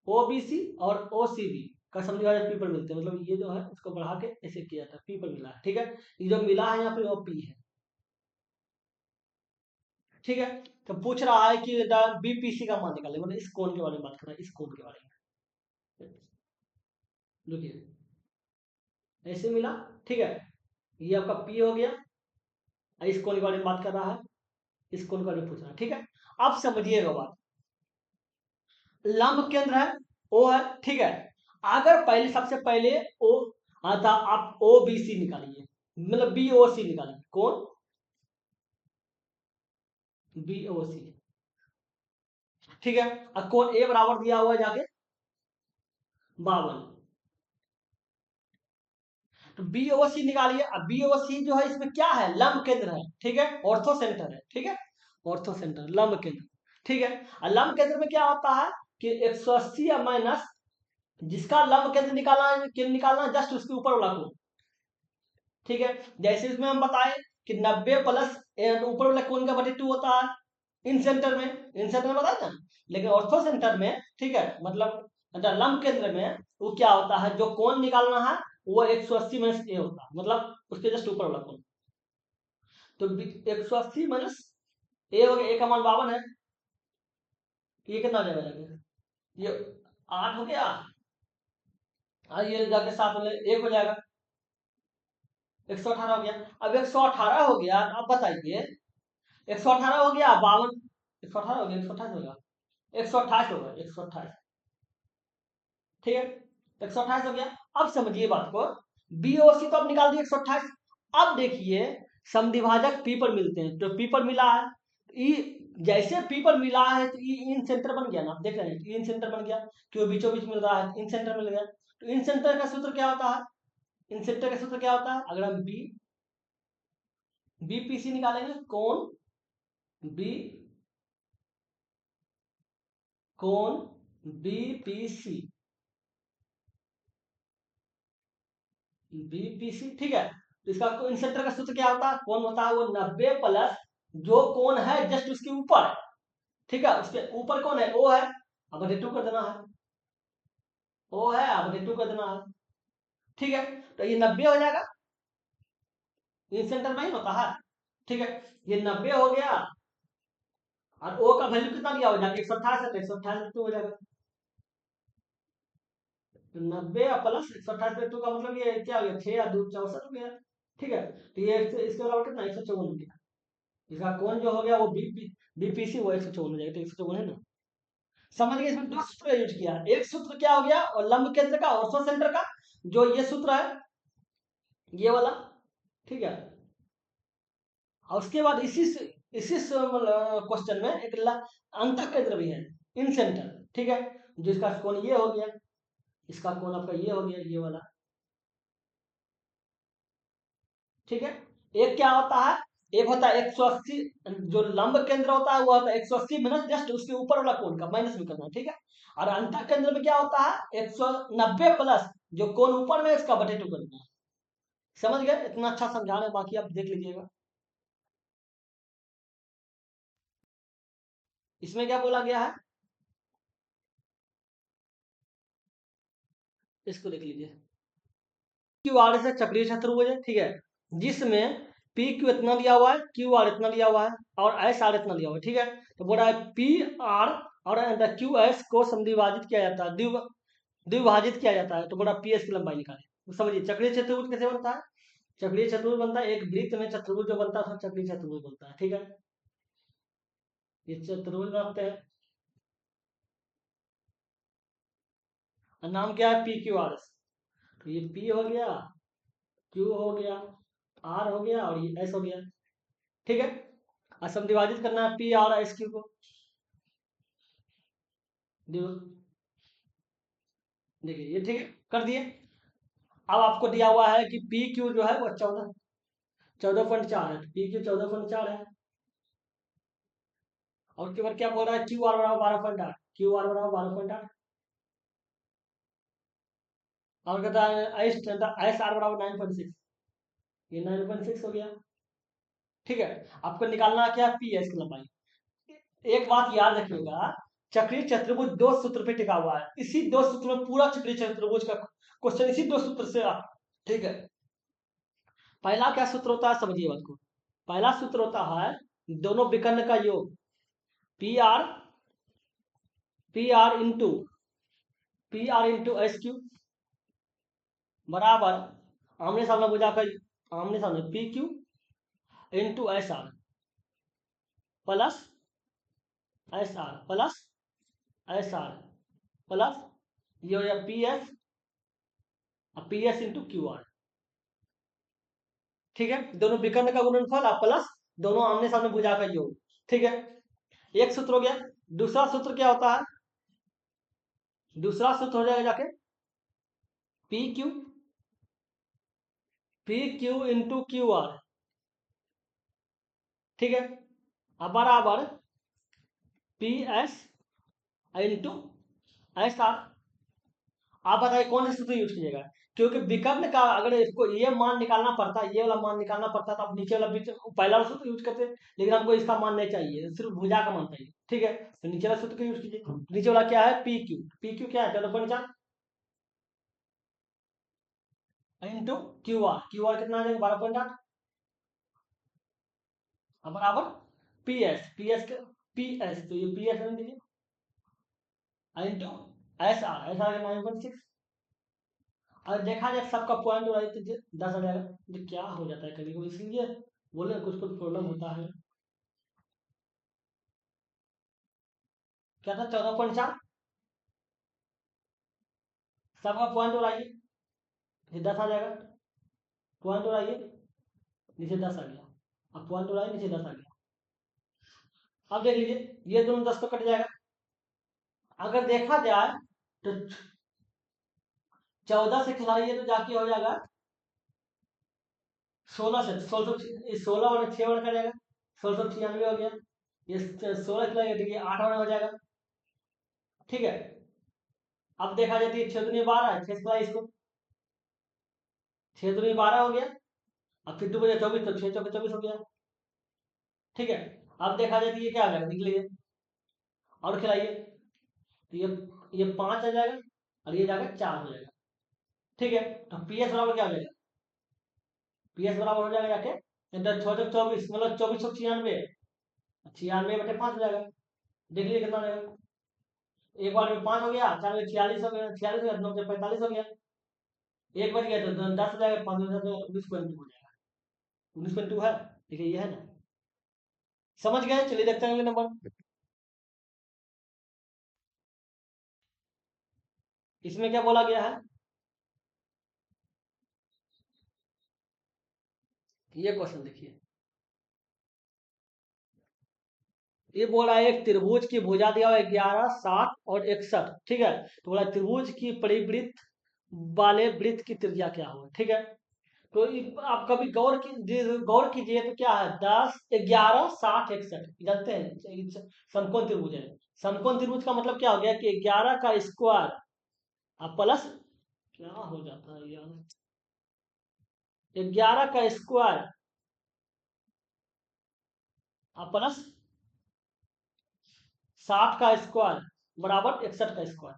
S1: ओ बी सी और ओ सी बी का समद्विभाजक पी पर मिलते हैं, मतलब ये जो है इसको बढ़ा के ऐसे किया था, पी पर मिला है, ठीक है, ये जो मिला है यहाँ पे वो पी है, ठीक है। तो पूछ रहा है कि बीपीसी का मान निकाले, मतलब इस कोण के बारे में बात कर रहा है, इस कोण के बारे में, देखिए ऐसे मिला, ठीक है, ये आपका पी हो गया, इस कोण के बारे में बात कर रहा है, इस कोण के बारे में पूछ रहा है, ठीक है। अब समझिएगा बात, लंब केंद्र है, ओ है, ठीक है, अगर पहले सबसे पहले ओ आता, आप ओ बी सी निकालिए, मतलब बी ओ सी निकालिए, कौन, बी ओ सी, ठीक है, और कौन ए बराबर दिया हुआ है जाके 52, तो बी ओ सी निकालिए। अब बी ओ सी जो है इसमें क्या है, लंब केंद्र है, ठीक है, ऑर्थो सेंटर है, ठीक है, ऑर्थो सेंटर लंब केंद्र, ठीक है, और लंब केंद्र में क्या होता है कि 180 या माइनस, जिसका लंब केंद्र निकालना है जस्ट उसके ऊपर वाला कोण, ठीक है, जैसे इसमें हम बताए कि 90 प्लस ऊपर वाला कोण का बटे 2 होता है, इन सेंटर में बताया ना, लेकिन ऑर्थो सेंटर में, ठीक है, मतलब लंब केंद्र में वो क्या होता है, जो कोण निकालना है वो 180 माइनस ए होता है, मतलब उसके जस्ट ऊपर वाला कोण, तो 180 माइनस ए हो गया, ए का मान 52 है, ये कितना हो जाएगा जाके, ये 8 हो गया, और ये जाके 7 हो जाएगा, 1 हो जाएगा, 118 हो गया। अब 118 हो गया, अब बताइए 118 हो गया, 52, 118 हो गया, 128 होगा, 128 होगा, 128, ठीक है, 128 हो गया। अब समझिए बात को, बीओसी तो अब निकाल दिए 128, अब देखिए समद्विभाजक पी पर मिलते हैं, तो पी पर मिला है, ई जैसे पी पर मिला है तो ई इन सेंटर बन गया ना, आप देख रहे हैं इन सेंटर बन गया, क्यों बीचों बीच मिल रहा है, इन सेंटर मिल गया, तो इन सेंटर का सूत्र क्या होता है, इन सेंटर का सूत्र क्या होता है, अगर हम बीपीसी निकालेंगे, कौन बी, कौन बीपीसी, बीपीसी, ठीक है, तो इसका इंसेंटर का सूत्र क्या होता है, कौन होता है वो 90 प्लस जो कोण है जस्ट उसके ऊपर, ठीक है, उसके ऊपर कौन है, ओ है, अब बटे 2 कर देना है, ओ है, अब बटे 2 कर देना है, ठीक है, तो ये 90 हो जाएगा, इंसेंटर में ही होता है, ठीक है, ये 90 हो गया, और ओ का वैल्यू कितना दिया हो जाएगा 128 है, तो 128 2 हो जाएगा, तो 90 प्लस 128 2 का मतलब ये क्या हो गया, 6 या 2 64 हो गया, ठीक है, तो ये इसके बराबर कितना 154 हो गया, इसका कोण जो हो गया वो बीपीसी वो 154 हो जाएगा, तो 154 है ना, समझ गए, इसमें दो सूत्र यूज किया, एक सूत्र क्या हो गया और लंब केंद्र का, ऑर्थो सेंटर का, जो ये सूत्र है ये वाला, ठीक है, और उसके बाद इसी क्वेश्चन में एक अंत केंद्र भी है, इन सेंटर, ठीक है, जिसका कोण ये हो गया, इसका कोण आपका ये हो गया, ये वाला, ठीक है, एक क्या होता है, एक होता है 180, जो लंब केंद्र होता है वो होता है 180 माइनस जस्ट उसके ऊपर वाला कोण का माइनस में करना, ठीक है, और अंत केंद्र में क्या होता है 190 प्लस जो कोण ऊपर में इसका बटे 2 करना है, समझ गए, इतना अच्छा समझा रहे हैं, बाकी आप देख लीजिएगा, इसमें क्या बोला गया है, इसको देख लीजिए, क्यू आर से चक्रीय चतुर्भुज है, ठीक है, जिसमें पी क्यू इतना दिया हुआ है, क्यू आर इतना दिया हुआ है, और एस आर इतना दिया हुआ है, ठीक है, तो बोल रहा है पी आर और क्यू एस को समद्विभाजित किया जाता है, द्विभाजित किया जाता है, तो बोला पी एस की लंबाई निकाले, तो समझिए चक्रीय चतुर्भुज कैसे बनता है, चक्रीय चतुर्भुज बनता है, एक वृत्त में चतुर्भुज जो बनता है चक्रीय चतुर्भुज बनता है, ठीक है, ये चतुर्भुज बनाते हैं। और नाम क्या है? P Q R S. तो ये पी हो गया, क्यू हो गया, आर हो गया और ये एस हो गया। ठीक है। अब सब विभाजित करना है पी आर एस क्यू को। देखिए ये ठीक है, कर दिए। अब आपको दिया हुआ है कि पी क्यू जो है वो 14.4 है। पी क्यू 14.4 है। और उसके बाद क्या बोल रहा है? क्यू आर बराबर 12.8। क्यू आर बराबर 12.8। और कहता है एस आर बराबर 9.6। ये 9.6 हो गया। ठीक है। आपको निकालना क्या? पी एस की लंबाई। एक बात याद रखिएगा, चक्रीय चतुर्भुज दो सूत्र पे टिका हुआ है। इसी दो सूत्र में पूरा चक्रीय चतुर्भुज का क्वेश्चन इसी दो सूत्र से आता है। ठीक है। पहला क्या सूत्र होता है, समझिए बात को। पहला सूत्र होता है दोनों विकर्ण का योग, P R into S Q बराबर आमने सामने भुजा का, आमने सामने P Q into S R plus S R plus S R plus ये हो गया P S into Q R. ठीक है। दोनों विकर्ण का गुणनफल और प्लस दोनों आमने सामने भुजा का योग। ठीक है। एक सूत्र हो गया। दूसरा सूत्र क्या होता है? दूसरा सूत्र हो जाएगा जाके P Q into Q R. ठीक है। अब बराबर P S into S R. आप बताइए कौन सा सूत्र यूज कीजिएगा? क्योंकि विकर्ण का अगर इसको ये मान निकालना पड़ता, ये वाला मान निकालना पड़ता तो आप नीचे वाला पहला वाला सूत्र यूज करते, लेकिन हमको इसका मान नहीं चाहिए, सिर्फ भुजा का मान चाहिए। ठीक है। तो नीचे वाला सूत्र का यूज कीजिए। नीचे वाला क्या है? पी क्यू क्या है? 14.4 इंटू क्यू आर कितना आ जाएगा? 12.8। अब बराबर पी एस पी एस, तो ये पी एस दीजिए इंटू एस आर 9.6। और देखा जाए सबका पॉइंट वाइज तो 10 आ जाएगा। ये क्या हो जाता है कभी कभी, इसलिए बोले कुछ कुछ प्रॉब्लम होता है। क्या था? 14.4। सबका पॉइंट उड़ाइए, ये 10 आ जाएगा। पॉइंट उड़ाइए, नीचे 10 आ गया। अब पॉइंट उड़ाइए, नीचे 10 आ गया। अब देख लीजिए ये दोनों 10 तो कट जाएगा। अगर देखा जाए तो 14 से खिलाइए तो जाके हो जाएगा 16 से। 16 और 6 और का जाएगा, 1696 हो गया। ये 16 खिलाइए, देखिए 8 और हो जाएगा। ठीक है। अब देखा जाए तो ये 6 दूनी 12 है, 6 खिलाइए इसको, 6 दूनी 12 हो गया। अब फिर 2 बजे 24, तो 6 चौके 24 हो गया। ठीक है। अब देखा जाए तो ये क्या आ जाएगा, देख लीजिए और खिलाइए तो ये 5 आ जाएगा और ये जाकर 4 हो जाएगा। ठीक है। तो पी एस बराबर क्या हो जाएगा? पी एस बराबर हो जाएगा जाके 6 24, मतलब 2496, 96/5 हो जाएगा। देख लीजिए कितना हो जाएगा। एक बार में 5 हो गया, 4 में 46 हो गया, 46 हो गया, 9 में 45 हो गया। एक बच गया तो 10 हो जाएगा, 5 में 10 हो 19.2 हो जाएगा। 19.2 है। देखिए ये है ना। समझ गए? चलिए देखते हैं अगले नंबर। इसमें क्या बोला गया है? ये क्वेश्चन देखिए। ये बोला एक त्रिभुज की भुजा दिया हुआ 11, 60 और 61। ठीक है। तो बोला त्रिभुज की परिवृत्त वाले वृत्त की त्रिज्या क्या हो। ठीक है। तो आप कभी गौर कीजिए तो क्या है? 10, 11, 60, 61 जानते हैं समकोण त्रिभुज है। समकोण त्रिभुज का मतलब क्या हो गया कि 11 का स्क्वायर प्लस, क्या हो जाता है यार, 11 का स्क्वायर प्लस 60 का स्क्वायर बराबर 61 का स्क्वायर।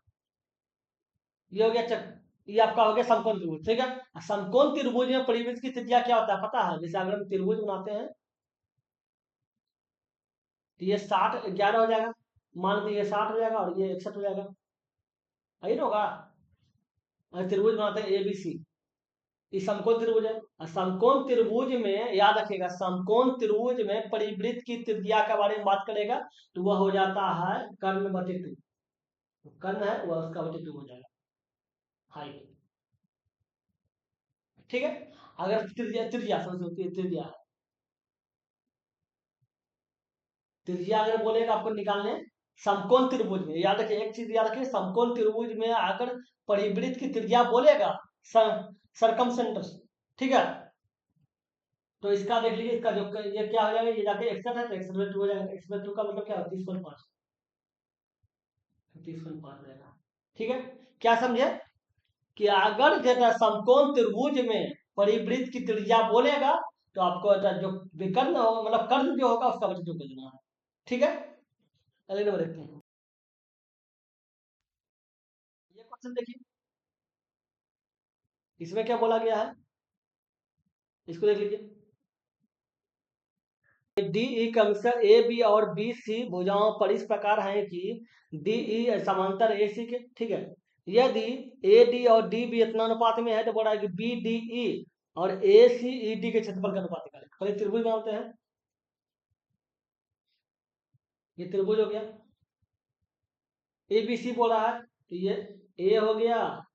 S1: ये हो गया ये आपका हो गया समकोण त्रिभुज। ठीक है। समकोण त्रिभुज में परिवृत्त की त्रिज्या क्या होता है पता है? जैसे अगर हम त्रिभुज बनाते हैं तो ये 60 11 हो जाएगा, मान लीजिए ये 60 हो जाएगा और ये 61 हो जाएगा। यही ना होगा? त्रिभुज बनाते हैं ABC, ये समकोण त्रिभुज है। और समकोण त्रिभुज में याद रखिएगा, समकोण त्रिभुज में परिवृत्त की त्रिज्या के बारे में बात करेगा तो वह हो जाता है कर्ण बटे 2। कर्ण है वह उसका बटे 2 हो जाएगा हाइट। ठीक है। अगर त्रिज्या त्रिज्या समझो त्रिज्या त्रिज्या अगर बोलेगा आपको निकालने समकोण त्रिभुज में, याद रखिए एक चीज याद रखिए, समकोण त्रिभुज में अगर परिवृत्त की त्रिज्या बोलेगा सरकमसेंटर, ठीक है, तो इसका देख लीजिए, इसका जो ये क्या हो जाएगा, ये जाके 61 है तो 61/2 हो जाएगा। 61/2 का मतलब क्या है, 30.5, 30.5 रहेगा। ठीक है, क्या समझे कि अगर जैसा समकोण त्रिभुज में परिवृत्त की त्रिज्या बोलेगा तो आपको जो विकर्ण होगा, मतलब कर्ण जो होगा उसका वजन कर देना है। ठीक है, अगले नंबर देखते हैं। ये क्वेश्चन देखिए, इसमें क्या बोला गया है, इसको देख लीजिए। डी ई क्रमशः ए बी और बी सी भुजाओं पर इस प्रकार है कि डी ई समांतर ए सी के। ठीक है, यदि ए डी और डी बी इतना अनुपात में है तो बोला है कि बी डी ई और ए सी ई डी के क्षेत्रफल का अनुपात निकालें। पहले त्रिभुज बनाते हैं, ये त्रिभुज हो गया, ए बी सी बोला है तो ये ए हो गया,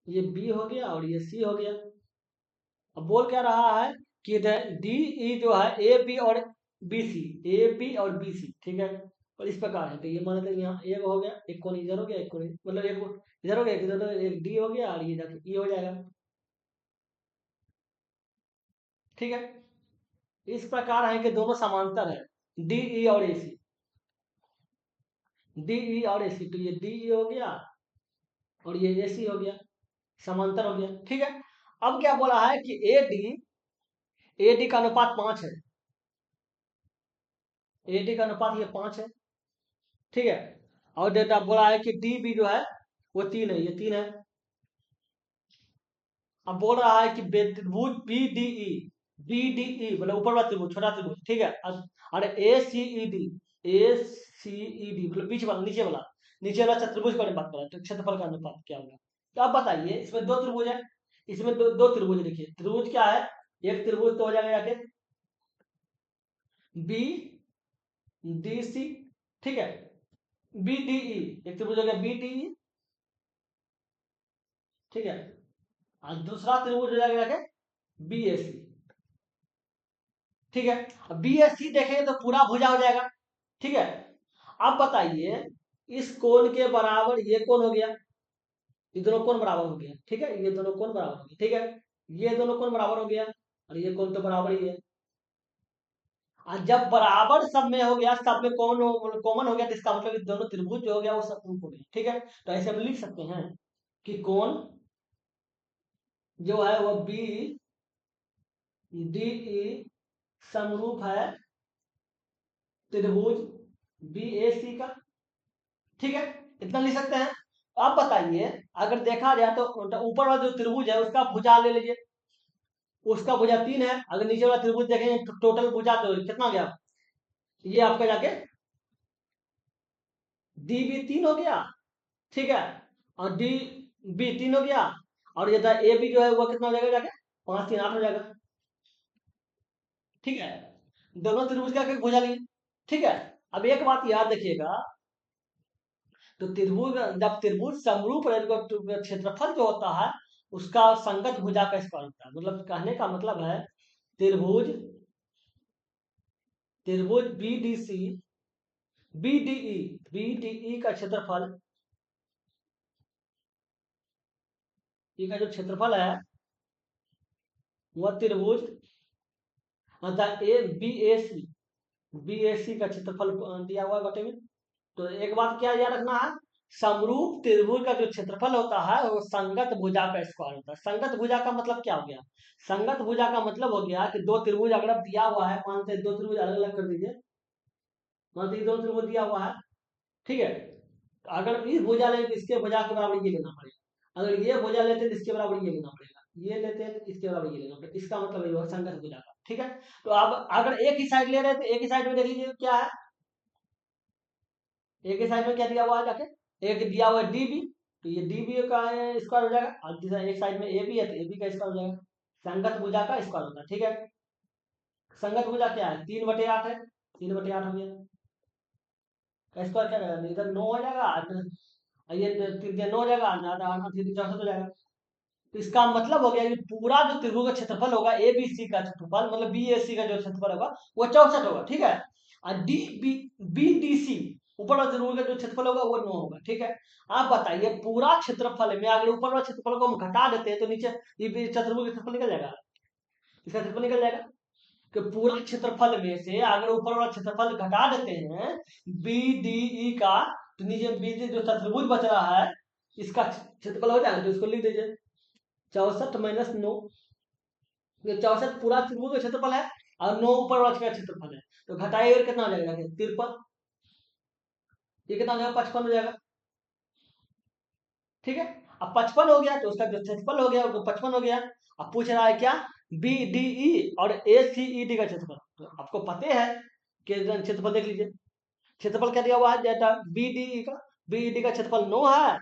S1: ये बी हो गया और ये सी हो गया। अब बोल क्या रहा है कि डी ई जो है ए बी और बी सी, ए बी और बी सी, ठीक है, और इस प्रकार है तो ये मान लेते हैं यहाँ एक हो गया, एक कोण इधर हो गया, एक कोण मतलब एक इधर हो गया, एक इधर, एक डी हो गया और ये जाके ई हो जाएगा। ठीक है, इस प्रकार है कि दोनों समांतर है, डी ई और ए सी, डी ई और ए सी, तो ये डी ई हो गया और ये ए सी हो गया, समांतर हो गया। ठीक है, अब क्या बोला है कि ए डी का अनुपात 5 है, ए डी का अनुपात ये 5 है। ठीक है, और डेटा बोला है कि डी बी जो है वो 3 है, ये 3 है। अब बोल रहा है कि त्रिभुज बी डी ई मतलब ऊपर वाला त्रिभुज, छोटा त्रिभुज, ठीक है, और ए सी ई डी मतलब बीच वाला, नीचे वाला चतुर्भुज के बारे में बात कर रहा है, तो क्षेत्रफल का अनुपात क्या होगा। तो अब बताइए, इसमें दो त्रिभुज है, इसमें दो त्रिभुज लिखिए, त्रिभुज क्या है, एक त्रिभुज तो हो जाएगा जाके बी डी सी, ठीक है, बी डी ई, एक त्रिभुज हो गया बी डी ई, ठीक है, और दूसरा त्रिभुज हो जाएगा जाके बी ए सी। ठीक है, अब बी एस सी देखेंगे तो पूरा भुजा हो जाएगा। ठीक है, अब बताइए, इस कोण के बराबर ये कोण हो गया, ये दोनों कोण बराबर हो गया। ठीक है, ये दोनों कोण बराबर हो गया। ठीक है, ये दोनों कोण बराबर हो गया और ये कोण तो बराबर ही है। और जब बराबर सब में हो गया, सब में कॉमन हो गया, तो इसका मतलब दोनों त्रिभुज जो हो गया वो सब हो गया। ठीक है, तो ऐसे हम लिख सकते हैं कि कोण जो है वो बी डी ई समरूप है त्रिभुज बी ए सी का। ठीक है, इतना लिख सकते हैं। अब बताइए, अगर देखा जाए तो ऊपर वाला जो त्रिभुज है उसका भुजा ले लीजिए, उसका भुजा 3 है। अगर नीचे वाला त्रिभुज देखेंगे तो टोटल भुजा तो कितना गया, ये आपका जाके डी बी 3 हो गया, ठीक है, और डी बी 3 हो गया, और ये ए बी जो है वो कितना हो जाएगा जाके 5 3 8 हो जाएगा। ठीक है, दोनों त्रिभुज का भुजा लिए। ठीक है, अब एक बात याद रखिएगा, तो त्रिभुज जब त्रिभुज समरूप रहेगा तो क्षेत्रफल जो होता है उसका संगत भुजा का स्क्वायर होता है। मतलब कहने का मतलब है त्रिभुज त्रिभुज B D C B D E का क्षेत्रफल, ई का जो क्षेत्रफल है वह त्रिभुज ए बी ए सी का क्षेत्रफल दिया हुआ है बटे में। तो एक बात क्या याद रखना है, समरूप त्रिभुज का जो क्षेत्रफल होता है वो संगत भुजा का स्क्वायर होता है। संगत भुजा का मतलब क्या हो गया, संगत भुजा का मतलब हो गया कि दो त्रिभुज अगर दिया हुआ है, मानते दो त्रिभुज अलग अलग कर दीजिए, मानते दो त्रिभुज दिया हुआ है, ठीक है, तो अगर इस भुजा लेते तो इसके भुजा के बराबर ये लेना पड़ेगा, अगर ये भुजा लेते तो इसके बराबर ये लेना पड़ेगा, ये लेते हैं तो इसके बराबर ये लेना पड़ेगा, इसका मतलब ये हुआ संगत भुजा का। ठीक है, तो अब अगर एक ही साइड ले रहे हैं तो एक ही साइड में देख लीजिए क्या है, एक ही साइड में क्या दिया हुआ है जाके, एक दिया हुआ है डी बी, तो ये डी बी का स्क्वायर हो जाएगा, और दूसरा एक साइड में ए बी है तो ए बी का स्क्वायर हो जाएगा। संगत भुजा का स्क्वायर होता है, ठीक है। संगत भुजा क्या है, 3/8 है, 3/8 हो गया। का स्क्वायर क्या रहेगा, इधर 9 हो जाएगा, ये 9 हो जाएगा, 64 हो जाएगा। तो इसका मतलब हो गया कि पूरा जो त्रिभुज का क्षेत्रफल होगा ए बी सी का क्षेत्रफल, मतलब बी ए सी का जो क्षेत्रफल होगा वो 64 होगा, ठीक है। और D B B D C ऊपर वाला त्रिभुज का जो क्षेत्रफल होगा वो 9 होगा, ठीक है। आप बताइए पूरा क्षेत्रफल में अगर ऊपर वाला क्षेत्रफल को हम घटा देते हैं तो नीचे ये चतुर्भुज का क्षेत्रफल निकल जाएगा, इसका क्षेत्रफल निकल जाएगा। कि पूरा क्षेत्रफल में से अगर ऊपर वाला क्षेत्रफल घटा देते हैं बी डी ई का, तो नीचे बी जो चतुर्भुज बच रहा है इसका क्षेत्रफल हो जाएगा, तो इसको लिख दीजिए 64 - 9। ये 64 पूरा त्रिभुज का क्षेत्रफल है और 9 ऊपर वाला का क्षेत्रफल है, तो घटाइए और कितना हो जाएगा, 53। ये कितना हो जाएगा, 55 हो जाएगा, ठीक है। अब 55 हो गया तो उसका जो क्षेत्रफल हो गया वो 55 हो गया। अब पूछ रहा है क्या, बी डी ई और ए सी ई डी का क्षेत्रफल, तो आपको पता है कि क्षेत्रफल देख लीजिए। क्षेत्रफल क्या दिया हुआ है, डेटा बी डी ई का, बी डी का क्षेत्रफल 9 है,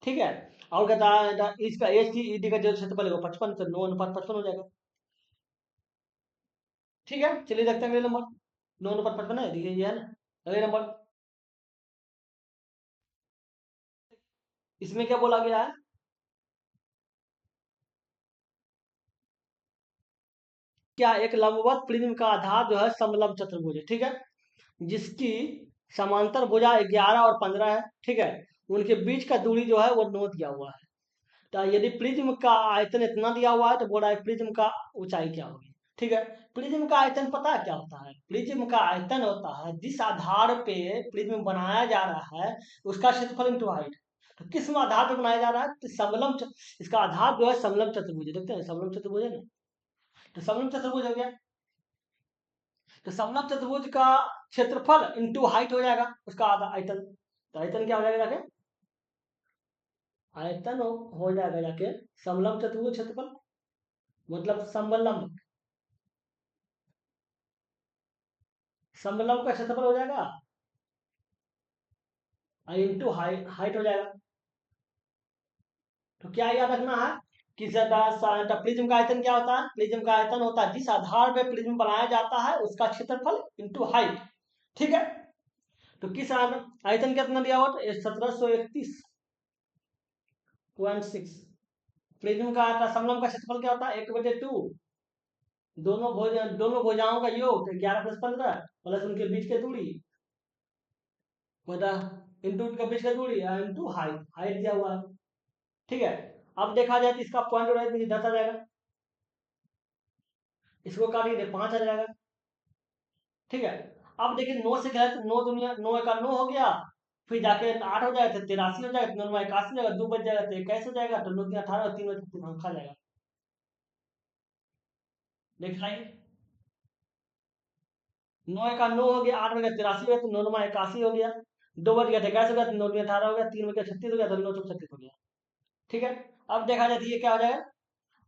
S1: ठीक है। और कहता है इसका ए सी ई डी का जो क्षेत्रफल है वो 55, तो 9 × 55 हो जाएगा, ठीक है। चलिए देखते हैं अगले नंबर। 9 × 55 है, देखिए ये है ना अगले नंबर। इसमें क्या बोला गया है, क्या एक लंबवत प्रिज्म का आधार जो है समलंब चतुर्भुज है, ठीक है, जिसकी समांतर भुजा 11 और 15 है, ठीक है। उनके बीच का दूरी जो है वो 9 दिया हुआ है। तो यदि प्रिज्म का आयतन इतना दिया हुआ है तो बोल रहा है प्रिज्म का ऊंचाई क्या होगी, ठीक है। प्रिज्म का आयतन पता है क्या होता है, प्रिज्म का आयतन होता है जिस आधार पे प्रिज्म बनाया जा रहा है उसका क्षेत्रफल इंटू हाइट। तो किस आधार पे बनाया जा रहा है, तो इसका आधार जो है समलंब चतुर्भुज है, देखते हैं समलंब चतुर्भुज है ना, तो समलंब चतुर्भुज हो गया। तो समलंब चतुर्भुज का क्षेत्रफल इंटू हाइट हो जाएगा उसका आधा आयतन, तो आयतन क्या हो जाएगा जाके, आयतन हो जाएगा जाके समलंब चतुर्भुज क्षेत्रफल, मतलब समलंब, समलंब का क्षेत्रफल हो जाएगा इंटू हाइट हो जाएगा। तो क्या याद रखना है कि प्रिज्म का आयतन क्या होता है, प्रिज्म का आयतन होता है जिस आधार पे प्रिज्म बनाया जाता है उसका क्षेत्रफल इंटू हाइट, ठीक है। तो किस आयतन कितना दिया हुआ, 1731.6। प्रिज्म का आता समलंब का क्षेत्रफल क्या होता है, 1/2, दोनों भुजाओं का योग, तो 11 + 15 प्लस उनके बीच की दूरी, इंटू उनके बीच की दूरी इंटू हाइट, हाइट दिया हुआ है, ठीक है। अब देखा जाए तो इसका पॉइंट हो 10 आ जाएगा, इसको काटिए 5 आ जाएगा, ठीक है। अब देखिए 9 से क्या है, तो 9 दुनिया 9 का 9 हो गया, फिर जाके 8 हो जाएगा तो 83 हो जाएगा, 9 81 हो जाएगा, 2 बच जाएगा तो 21 हो जाएगा, तो 9 3 18 3 बच खा जाएगा, देख रहे 9 का 9 हो गया, 8 हो गया 83 हो गया, तो 9 9 81 हो गया, 2 बच गया तो 21 हो गया, तो 9 में 18 हो गया, 3 बच गया 36 हो गया, तो 9 36 हो गया, ठीक है। अब देखा जाए तो ये क्या हो जाएगा,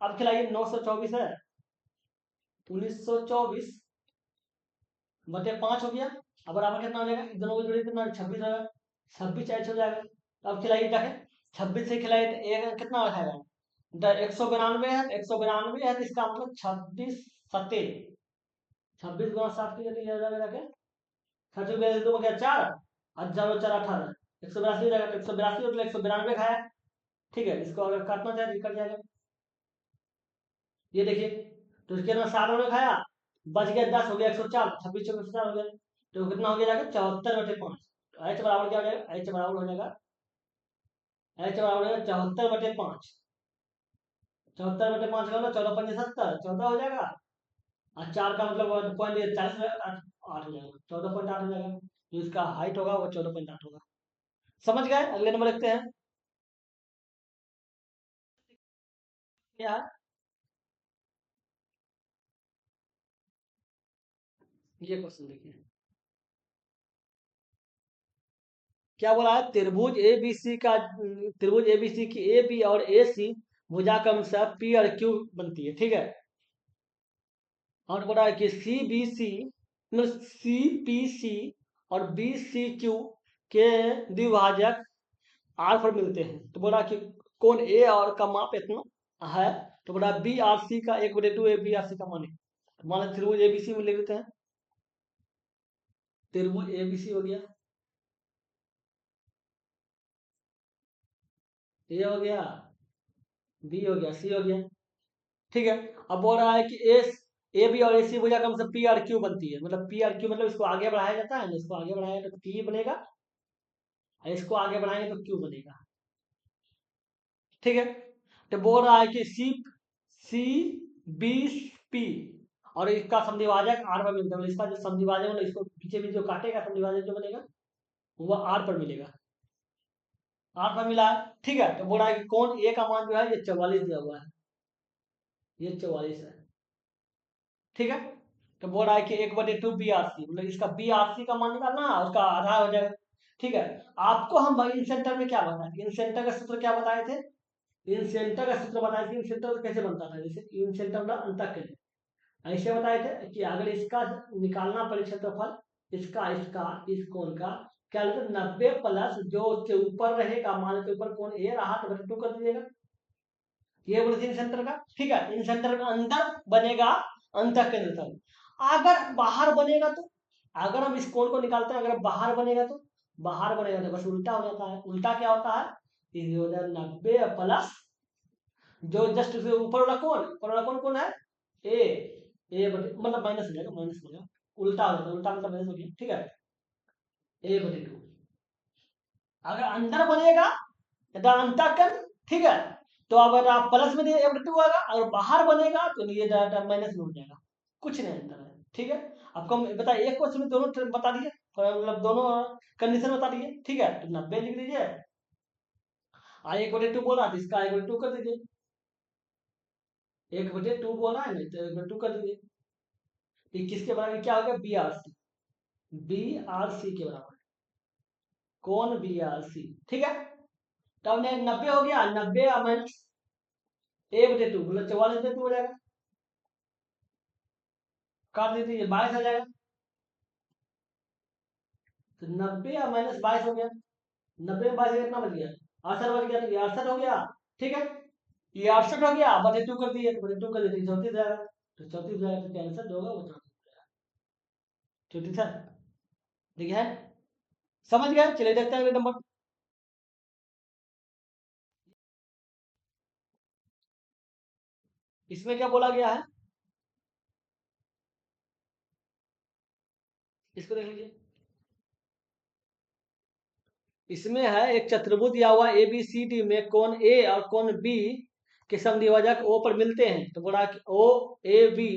S1: अब खिलाइए 924 है, 1924/5 हो गया। अब बराबर कितना हो जाएगा, इन दोनों को जोड़िए कितना, 26 होगा, 26 हो जाएगा। अब खिलाइए जाके 26 से खिलाइए तो एक कितना खाएगा, 192 है, 192 है, तो इसका मतलब 26 सत्ते 26 × 7 की जगह हो जाएगा जाके 26 2 हो गया 4, और 0 4 18, 182 हो जाएगा, तो 182 मतलब 192 खाया, ठीक है। इसको अगर काटना चाहे तो कट जाएगा, ये देखिए, तो इसके अंदर 7 उन्होंने खाया, बच गया 10, हो गया 104, 26 चौके 104 हो गया, तो कितना हो गया जाएगा 74/5। एच बराबर क्या हो जाएगा, एच बराबर हो जाएगा, एच बराबर हो जाएगा 74/5। 74/5 का मतलब 14 पंजे 70, 14 हो जाएगा, और 4 का मतलब पॉइंट 40 8 हो जाएगा, 14.8 हो जाएगा, जो इसका हाइट होगा वो 14.8 होगा। समझ गए, अगले नंबर लिखते हैं, क्या है ये क्वेश्चन देखिए, क्या बोला है, त्रिभुज एबीसी की ए बी और ए सी भुजा क्रमशः पी और क्यू बनती है, ठीक है। और बोला है कि सी बी सी मतलब सी पी सी और बी सी क्यू के द्विभाजक आर पर मिलते हैं, तो बोला कि कोण ए और का माप इतना है, तो बोला बी आर सी का 1/2 ए बी आर सी का मान है। मान लो त्रिभुज एबीसी में लिख देते हैं, त्रिभुज एबीसी हो गया, ए हो गया, बी हो गया, सी हो गया, ठीक है। अब बोल रहा है कि एस ए बी और ए सी भुजा क्रम से पी आर क्यू बनती है, मतलब पी आर क्यू मतलब इसको आगे बढ़ाया जाता है ना, इसको आगे बढ़ाया तो पी बनेगा, और इसको आगे बढ़ाएंगे तो क्यू बनेगा, ठीक है। तो बोल रहा है कि सी बी पी और इसका समद्विभाजक आर पर मिलता है, मतलब इसका जो समद्विभाजक मतलब इसको पीछे भी जो काटेगा समद्विभाजक जो बनेगा वो आर पर मिलेगा, आर पर मिला है, ठीक है। तो बोल रहा है कि कौन ए का मान जो है ये 44 दिया हुआ है, ये 44 है, ठीक है। तो बोल रहा है कि 1/2 बी आर सी, मतलब इसका बी आर सी का मान निकालना है, उसका आधा हो जाएगा, ठीक है। आपको हम इन सेंटर में क्या बताए, इन सेंटर का सूत्र क्या बताए थे, इन सेंटर का सूत्र बताए थे, इन सेंटर कैसे बनता था, जैसे इन सेंटर का अंतः केंद्र ऐसे बताए थे कि अगर इसका निकालना पड़े क्षेत्रफल, इसका इसका इस कोण का क्या लेते 90 प्लस जो उसके ऊपर रहेगा, मान के ऊपर कोण ए रहा तो 2 कर दीजिएगा, ये बोले थे इन सेंटर का, ठीक है। इन सेंटर का अंदर बनेगा अंतः केंद्र तल, अगर बाहर बनेगा तो, अगर हम इस कोण को निकालते हैं अगर बाहर बनेगा तो, बाहर बनेगा तो बस उल्टा हो जाता है, उल्टा क्या होता है, 90 प्लस जो जस्ट उसके ऊपर वाला कोण कौन है, ए ए मतलब माइनस हो जाएगा, माइनस हो जाएगा, उल्टा हो जाता है, उल्टा मतलब माइनस हो गया, ठीक है, A/2। अगर अंदर बनेगा अंतःकरण, ठीक है, तो अगर आप प्लस में A/2 आएगा, अगर बाहर बनेगा तो ये माइनस में हो जाएगा, कुछ नहीं अंतर है, ठीक है। आपको हम बता एक क्वेश्चन में दोनों बता दिए, मतलब दोनों कंडीशन बता दिए, ठीक है। तो 90 लिख दीजिए, 1/2 बोला तो इसका 1/2 कर दीजिए, 1/2 बोला है ना तो 1/2 कर दीजिए, ये किसके बराबर क्या हो गया, B R C, B R C के बराबर, कौन बी आर सी, ठीक है। तो हमने 90 हो गया, 90 माइनस 1/2 मतलब 44/2 हो जाएगा, काट दीजिए 22 आ जाएगा, तो 90 माइनस 22 हो गया, 90 में 22 कितना बच गया, 68 बच गया, तो ये 68 हो गया, ठीक है। ये 68 हो गया, बटे 2 कर दिए, बटे 2 कर दिए 34 जाएगा, तो 34 जाएगा, तो आंसर जो होगा वो 34 जाएगा, 34 है, ठीक है, समझ गए। चलिए देखते हैं अगले नंबर, इसमें क्या बोला गया है, इसको देख लीजिए, इसमें है एक चतुर्भुज दिया हुआ ए बी सी डी में कोण ए और कोण बी के समद्विभाजक ओ पर मिलते हैं, तो बोला कि ओ ए बी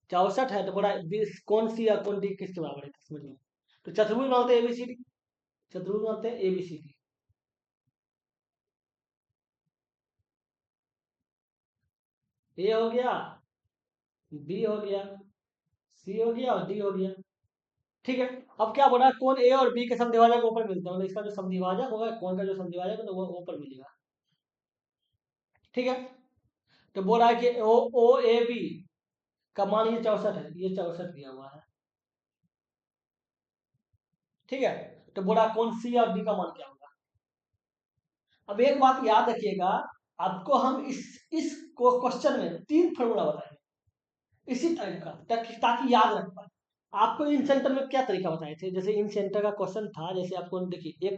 S1: 64 है, तो बोला कोण सी और कोण डी किसके बराबर है, समझ में। तो चतुर्भुज बनाते हैं एबीसीडी, चतुर्भुज बनाते हैं एबीसीडी, ए हो गया, बी हो गया, सी हो गया और डी हो गया, ठीक है। अब क्या बोला कोण ए और बी के समद्विभाजक ऊपर मिलते हैं, मतलब इसका जो समद्विभाजक होगा कोण का जो समद्विभाजक है तो वो ऊपर मिलेगा, ठीक है। तो बोला है कि ओ ओ ए बी का मान ये 64 है, ये 64 दिया हुआ है, ठीक है। तो बोला कौन सी और डी का मान क्या होगा। अब एक बात याद रखिएगा, आपको हम इस क्वेश्चन में 3 फॉर्मूला बताएंगे इसी टाइप का, ताकि याद रख पाए। आपको इन सेंटर में क्या तरीका बताए थे, जैसे इन सेंटर का क्वेश्चन था, जैसे आपको देखिए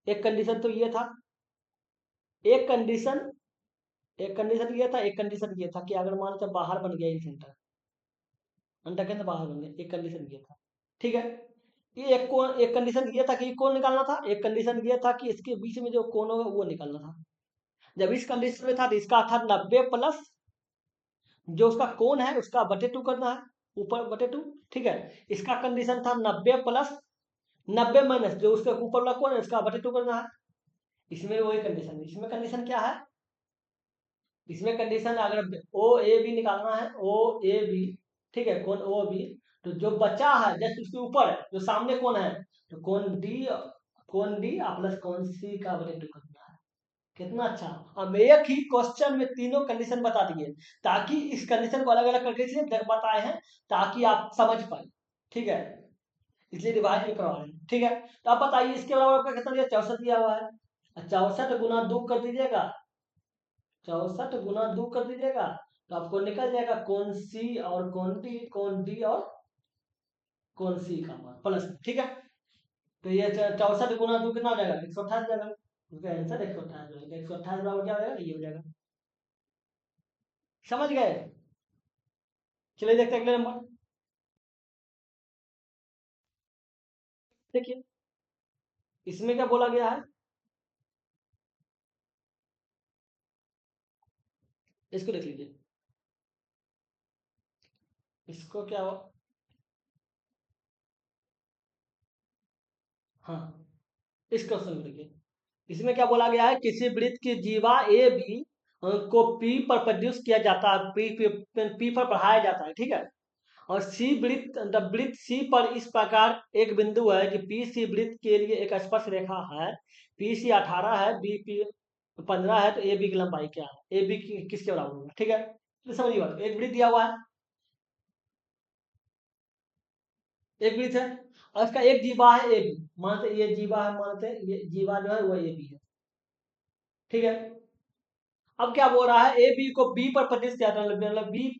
S1: एक कंडीशन तो ये था, एक कंडीशन एक कंडीशन ये था, एक कंडीशन ये था कि अगर मान लो बाहर बन गया इन सेंटर, अंडा के अंदर बाहर बन गया, एक कंडीशन ये था, ठीक है। ये एक कंडीशन ये था कि कोण निकालना था, एक कंडीशन ये था कि इसके बीच में जो कोण होगा वो निकालना था। जब इस कंडीशन में था तो इसका था 90 प्लस जो उसका कोण है उसका बटे 2 करना है, ऊपर बटे 2, ठीक है। इसका कंडीशन था 90 प्लस 90 माइनस जो उसके ऊपर वाला कोण है उसका बटे 2 करना है। इसमें वही कंडीशन, इसमें कंडीशन क्या है, इसमें कंडीशन अगर ओ ए बी निकालना है, ओ ए बी, ठीक है, कोण ओ बी, तो जो बचा है जस्ट उसके ऊपर जो सामने कोण है, तो कोण डी प्लस कोण सी का बटे 2 करना है। कितना अच्छा, अब एक ही क्वेश्चन में तीनों कंडीशन बता दिए, ताकि इस कंडीशन को अलग अलग करके इसलिए देख बताए हैं ताकि आप समझ पाए, ठीक है, इसलिए रिवाइज भी करवा रहे हैं, ठीक है। तो आप बताइए इसके अलावा आपका कितना दिया, 64 दिया हुआ है, 64 गुना 2 कर दीजिएगा, 64 गुना 2 कर दीजिएगा, तो आपको निकल जाएगा कौन सी और कौन डी और कौन सी का मान प्लस, ठीक है। तो ये 64 गुना 2 कितना हो जाएगा, 128 जाएगा। इसका आंसर 128 हो जाएगा। 128 बराबर क्या हो जाएगा, ये हो जाएगा। समझ गए? चलिए देखते हैं अगले नंबर। देखिए इसमें क्या बोला गया है, इसको देख लीजिए। इसको क्या हो, हाँ, इस क्वेश्चन को देखिए। इसमें क्या बोला गया है, किसी वृत्त की जीवा ए बी को पी पर प्रोड्यूस किया जाता है, पी पर बढ़ाया जाता है, ठीक है। और सी वृत्त, वृत्त सी पर इस प्रकार एक बिंदु है कि पी सी वृत्त के लिए एक स्पर्श रेखा है, पी सी 18 है, बी पी 15 है, तो ए बी की लंबाई क्या है, ए बी किसके बराबर होगा, ठीक है। तो समझिए बात, एक वृत्त दिया हुआ है, एक वृत्त है, और इसका एक जीवा है ए बी, मानते ये जीवा है, मानते ये जीवा जो है वो ए बी है, ठीक है। अब क्या बोल रहा है, ए बी को बी पर प्रतिष्ठित किया जाता है, मतलब बी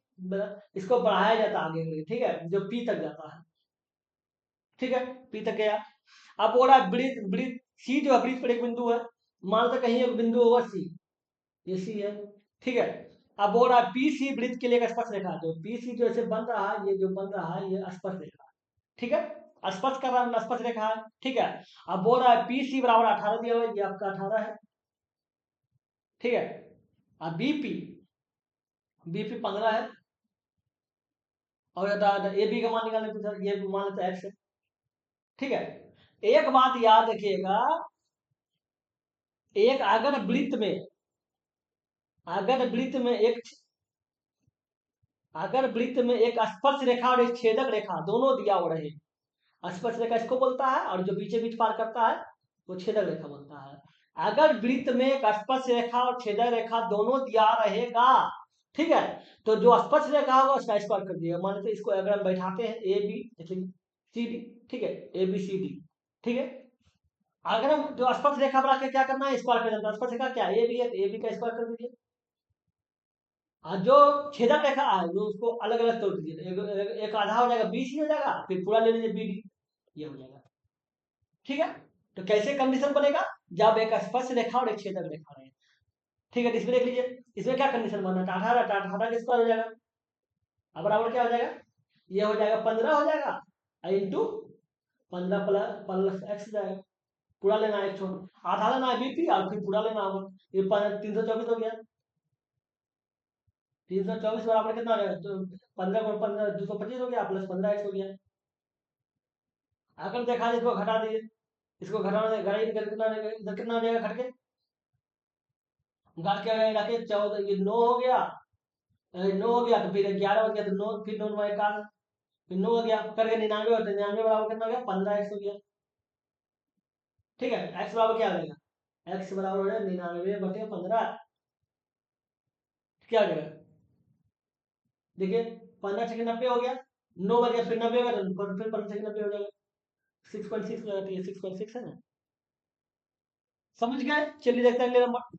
S1: इसको बढ़ाया जाता है आगे के लिए, ठीक है, जो पी तक जाता है, ठीक है, पी तक गया। अब बोल रहा है वृत्त वृत्त सी जो है, वृत्त पर एक बिंदु है, मान लो कहीं एक बिंदु होगा सी, ये सी है, ठीक है। अब बोल रहा है पी सी वृत्त के लिए एक स्पर्श रेखा, तो पी सी जो ऐसे बन रहा है, ये जो बन रहा है ये स्पर्श रेखा है, ठीक है, स्पर्श कर रहा है, स्पर्श रेखा है, ठीक है। अब बोल रहा है पी सी बराबर 18 दिया हुआ है, ये आपका 18 है, ठीक है। अब बीपी 15 है, और ए बी का मान निकालने पूछा, ये मान लेते एक्स है, ठीक है। एक बात याद रखिएगा, एक अगर वृत्त में एक अगर वृत्त में एक स्पर्श रेखा और एक छेदक रेखा दोनों दिया हुआ रहे, स्पर्श रेखा इसको बोलता है, और जो बीचे बीच पार करता है वो छेदक रेखा बोलता है। अगर वृत्त में एक स्पर्श रेखा और छेदक रेखा दोनों दिया रहेगा, ठीक है, तो जो स्पर्श रेखा होगा उसका स्क्वायर कर दिएगा। मान लीजिए इसको अगर हम बैठाते हैं ए बी सी डी, ठीक है, ए बी सी डी, ठीक है। अगर हम जो स्पर्श रेखा बना के क्या करना है, स्क्वायर कर देना है। स्पर्श रेखा क्या ए बी है, तो ए बी का स्क्वायर कर दीजिए। और जो छेदक रेखा है जो उसको अलग अलग तोड़ दीजिए, एक आधा हो जाएगा बी सी हो जाएगा, फिर पूरा ले लीजिए बी डी, ये हो जाएगा, ठीक है। तो कैसे कंडीशन बनेगा, जब एक स्पर्श रेखा और एक छेदक रेखा रहे, ठीक है। तो इसमें देख लीजिए, इसमें क्या कंडीशन बनना है, 18 18 के स्क्वायर हो जाएगा, अब बराबर क्या हो जाएगा, ये हो जाएगा 15 हो जाएगा, इंटू 15 प्लस प्लस एक्स हो जाएगा। पूरा लेना है, एक छोटा आधा लेना है बीपी, और फिर पूरा लेना होगा, ये 324 हो गया। 324 बराबर कितना हो जाएगा, तो 15 को 15 225 हो गया, प्लस 15 एक्स हो गया। अगर देखा जाए इसको घटा दीजिए, इसको घटाने घटाइए, इधर कितना हो जाएगा, घट के घट के घटा के 14, ये 9 हो गया, 9 हो गया, तो फिर 11 हो गया, तो 9, फिर 9 में 1 फिर 9 हो गया, करके 99 होता है, 99 बराबर कितना हो गया, 15 एक्स हो गया, ठीक है। एक्स बराबर क्या आ जाएगा, एक्स बराबर हो जाएगा 99/15, क्या हो जाएगा, देखिए 15 छः 90 हो गया, 9 बज गया, फिर 90 का, फिर 15 छः 90 हो जाएगा, 6.6 हो जाती है, 6.6 है ना। समझ गए? चलिए देखते हैं अगले नंबर।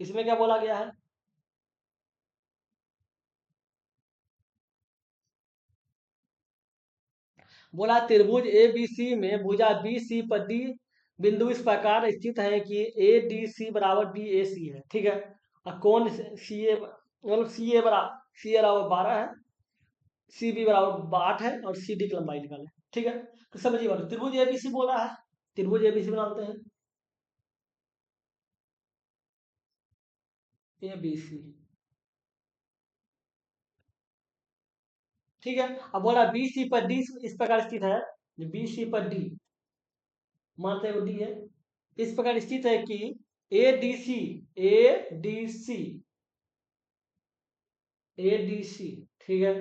S1: इसमें क्या बोला गया है, बोला त्रिभुज ए बी सी में भुजा बी सी पर डी बिंदु इस प्रकार स्थित है कि ए डी सी बराबर बी ए सी है, ठीक है। और कौन सी ए, मतलब सी ए बराबर 12 है, सी बी बराबर 8 है, और सी डी की लंबाई निकाले, ठीक है। तो समझिए बात, त्रिभुज ए बी सी बोल रहा है, त्रिभुज ए बी सी बनाते हैं, ए बी सी, ठीक है। अब बोला बी सी पर डी इस प्रकार स्थित है, बी सी पर डी, मानते हैं वो डी है, इस प्रकार स्थित है कि A D C A D C A D C, ठीक है,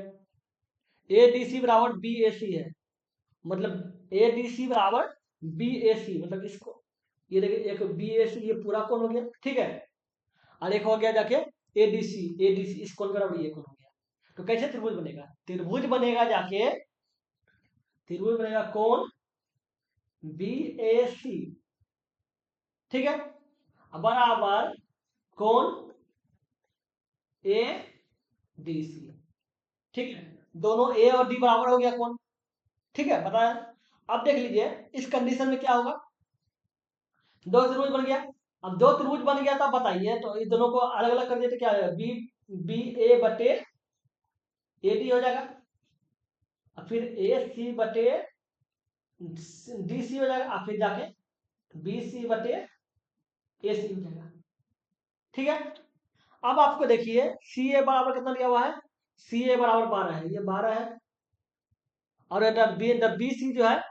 S1: ए डी सी बराबर बी ए सी है, मतलब ए डी सी बराबर बी ए सी, मतलब इसको ये देखिए, एक बी ए सी ये पूरा कोण हो गया, ठीक है, और एक हो गया जाके ए डी सी इस कोण बराबर ये कोण हो गया। तो कैसे त्रिभुज बनेगा, त्रिभुज बनेगा जाके, त्रिभुज बनेगा कोण BAC, ठीक है, बराबर कोण ADC, ठीक है, दोनों A और D बराबर हो गया कोण, ठीक है, बताया। अब देख लीजिए इस कंडीशन में क्या होगा, दो त्रिभुज बन गया। अब दो त्रिभुज बन गया तो बताइए, तो इस दोनों को अलग अलग कर दिए तो क्या हो जाएगा, BA बटे AD हो जाएगा, और फिर AC बटे DC हो जाएगा, और फिर जाके BC बटे AC हो जाएगा, ठीक है। अब आपको देखिए CA बराबर कितना दिया हुआ है, CA बराबर 12 है, ये 12 है, और BC जो है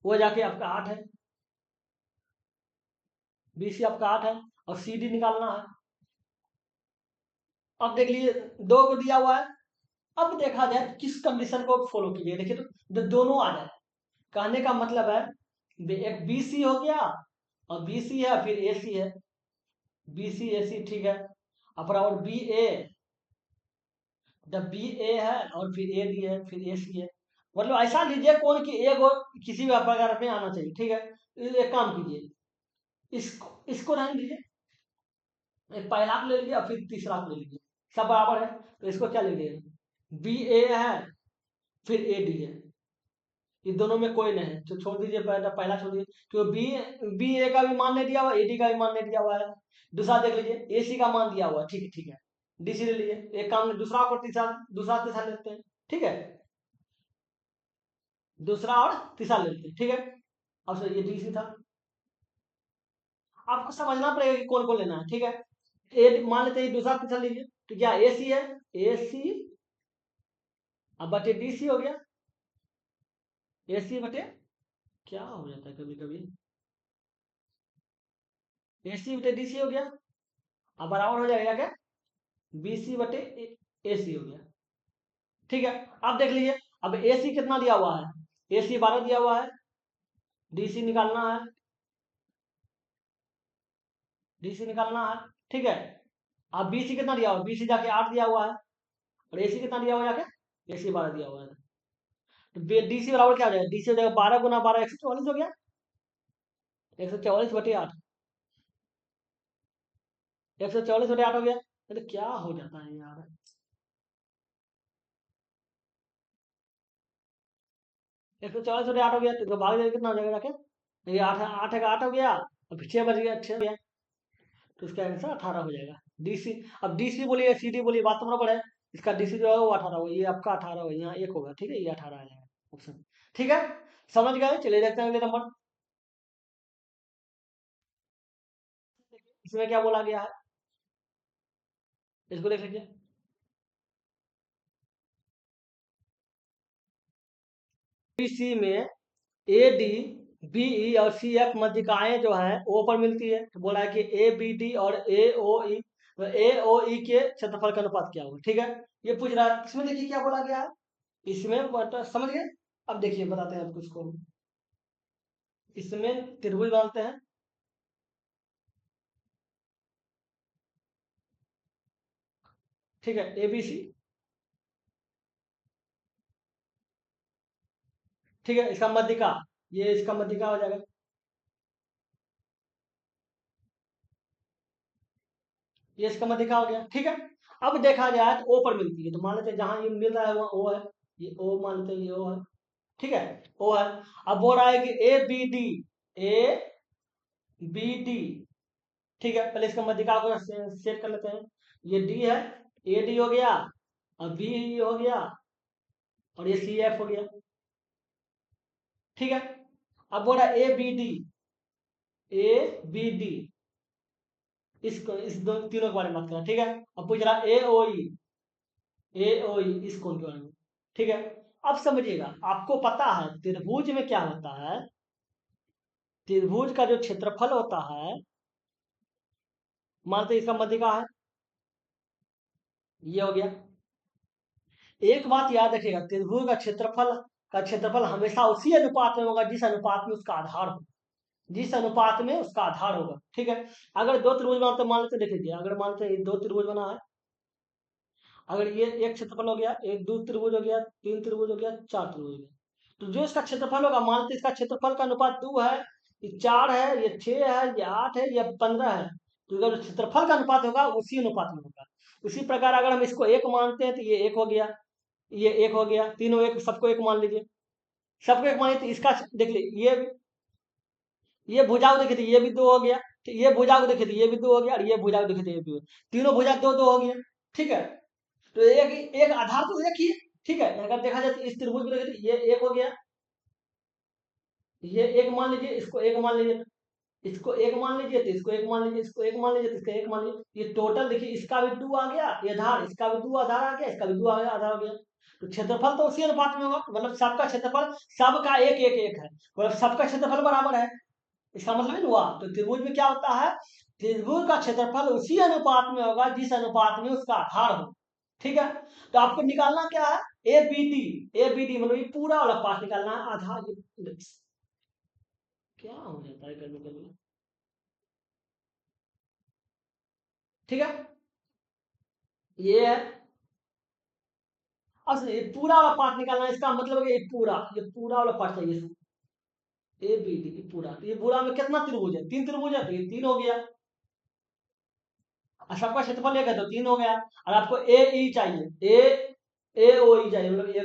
S1: वो जाके आपका 8 है, BC आपका 8 है, और CD निकालना है। अब देख लीजिए दो को दिया हुआ है, अब देखा जाए किस कंडीशन को फॉलो कीजिए, देखिए तो दोनों आ जाए, कहने का मतलब है एक BC हो गया और BC है, फिर AC है, BC AC, ठीक है, अब बराबर BA, जब BA है और फिर AD है, फिर AC है, मतलब ऐसा लीजिए कौन कि एक और किसी भी प्रकार में आना चाहिए, ठीक है। एक काम कीजिए, इसको रहने दीजिए, एक पहला को ले लीजिए और फिर तीसरा को ले लीजिए, सब बराबर है, तो इसको क्या ले लीजिए, BA है फिर AD है, ये दोनों में कोई नहीं है तो छोड़ दीजिए, पहला छोड़ दीजिए, तो BA का भी मान नहीं दिया हुआ, AD का भी मान नहीं दिया हुआ है। दूसरा देख लीजिए AC का मान दिया हुआ, ठीक है, ठीक है, DC ले लीजिए, एक काम दूसरा और तीसरा, दूसरा तीसरा लेते हैं, ठीक है, दूसरा और तीसरा लेते हैं, ठीक है। अब सर ये DC था, आपको समझना पड़ेगा कि कौन कौन लेना है, ठीक है। मान लेते हैं दूसरा तीसरा लीजिए, तो क्या AC है, AC अब बटे DC हो गया, AC बटे, क्या हो जाता है कभी कभी, AC बटे DC हो गया, अब बराबर हो जाएगा क्या, BC बटे AC हो गया, ठीक है। अब देख लीजिए, अब AC कितना दिया हुआ है, AC 12 दिया हुआ है, DC निकालना है, DC निकालना है, ठीक है। अब BC कितना दिया हुआ है, BC जाके 8 दिया हुआ है, और AC कितना दिया हुआ है जाके, AC 12 दिया हुआ है, तो DC बराबर क्या हो जाएगा, DC हो जाएगा 12 गुना 12 144 हो गया, 144 बटे 8, 144 बटे 8 हो गया, तो क्या हो जाता है यार, 144 बटे 8 हो गया, तो भाग देगा कितना हो जाएगा जाके, ये 8 8 का 8 हो गया, और 6 बच गया, 6 हो गया, तो इसका आंसर 18 हो जाएगा, DC। अब DC बोलिए CD बोलिए, बात तो बराबर है, इसका DC जो है वो 18 होगा, ये आपका 18 होगा, यहाँ एक होगा, ठीक है, ये 18 आ जाएगा ऑप्शन, ठीक है, समझ गए। चलिए देखते हैं अगले नंबर, इसमें क्या बोला गया है, इसको देख लीजिए, BC में AD BE और CF मध्यिकाएं जो हैं O पर मिलती है, तो बोला है कि ABD और AOE के क्षेत्रफल का अनुपात क्या होगा, ठीक है, ये पूछ रहा है। इसमें देखिए क्या बोला गया है, इसमें समझ गए। अब देखिए बताते हैं आपको इसको, इसमें त्रिभुज बनाते हैं, ठीक है, ABC, ठीक है, इसका मध्यिका, ये इसका मध्यिका हो जाएगा, ये इसका मध्यिका हो गया, ठीक है। अब देखा जाए तो O पर मिलती है, तो मान लेते हैं जहां ये मिल रहा है वहां O है, ये O मान लेते हैं, ये O है, ठीक है, O है। अब बोल रहा है कि ABD, ठीक है, पहले इसका मध्यिका को सेट कर लेते हैं, ये D है, AD हो गया, और BE हो गया, और ये CF हो गया, ठीक है। अब बोल रहा है ABD इसको, इस दो तीनों के बारे में बात करें, ठीक है। अब पूछ रहा है AOE इस कोण के बारे में, ठीक है। अब समझिएगा, आपको पता है त्रिभुज में क्या होता है, त्रिभुज का जो क्षेत्रफल होता है, मानते हैं इसका मध्यिका है, ये हो गया। एक बात याद रखिएगा, त्रिभुज का क्षेत्रफल हमेशा उसी अनुपात में होगा जिस अनुपात में उसका आधार हो, जिस अनुपात में उसका आधार होगा, ठीक है। अगर दो त्रिभुज बनाते मान लेते, देख लीजिए, अगर मानते हैं दो त्रिभुज बना है, अगर ये एक क्षेत्रफल हो गया, एक दो त्रिभुज हो गया, तीन त्रिभुज हो गया, चार त्रिभुज हो गया, तो जो इसका क्षेत्रफल होगा, मान लेते इसका क्षेत्रफल का अनुपात 2 है, ये 4 है, ये 6 है, ये 8 है, ये 15 है। तो अगर क्षेत्रफल का अनुपात होगा उसी अनुपात में होगा। उसी प्रकार अगर हम इसको 1 मानते हैं तो ये 1 हो गया, ये 1 हो गया, तीनों 1, सबको 1 मान लीजिए, सबको 1 मानिए तो इसका देख लीजिए, ये भुजा को देखिए तो ये भी 2 हो गया, तो ये भुजा को देखिए तो ये भी 2 हो गया, और ये भुजा को देखिए तो ये भी 2, तीनों भुजा 2-2 हो गया। ठीक है, तो एक एक आधार तो एक ही है। ठीक है, अगर देखा जाए तो इस त्रिभुज को देखें तो ये 1 हो गया, ये 1 मान लीजिए, इसको 1 मान लीजिए, इसको 1 मान लीजिए, तो इसको 1 मान लीजिए, इसको 1 मान लीजिए, तो इसका 1 मान लीजिए। ये टोटल देखिए, इसका भी 2 आ गया, ये आधार, इसका भी 2 आधार आ गया, इसका भी 2 आ गया, आधार हो गया। तो क्षेत्रफल तो उसी अनुपात में होगा, मतलब सबका क्षेत्रफल सबका 1-1-1 है, मतलब सबका क्षेत्रफल बराबर है। इसका मतलब है हुआ, तो त्रिभुज में क्या होता है, त्रिभुज का क्षेत्रफल उसी अनुपात में होगा जिस अनुपात में उसका आधार हो। ठीक है, तो आपको निकालना क्या है, ए बी डी मतलब ये पूरा वाला पार्ट निकालना है, आधार। क्या हो जाता है करने के लिए। ठीक है, ये है, अब ये पूरा वाला पार्ट निकालना है, इसका मतलब है ये पूरा वाला पार्ट चाहिए, ए बी डी पूरा। तो ये पूरा में कितना त्रिभुज है, 3 त्रिभुज है, तो ये 3 हो गया, और सबका क्षेत्रफल 1 है तो 3 हो गया। और आपको ए ई चाहिए, ए ओ ई चाहिए, मतलब ये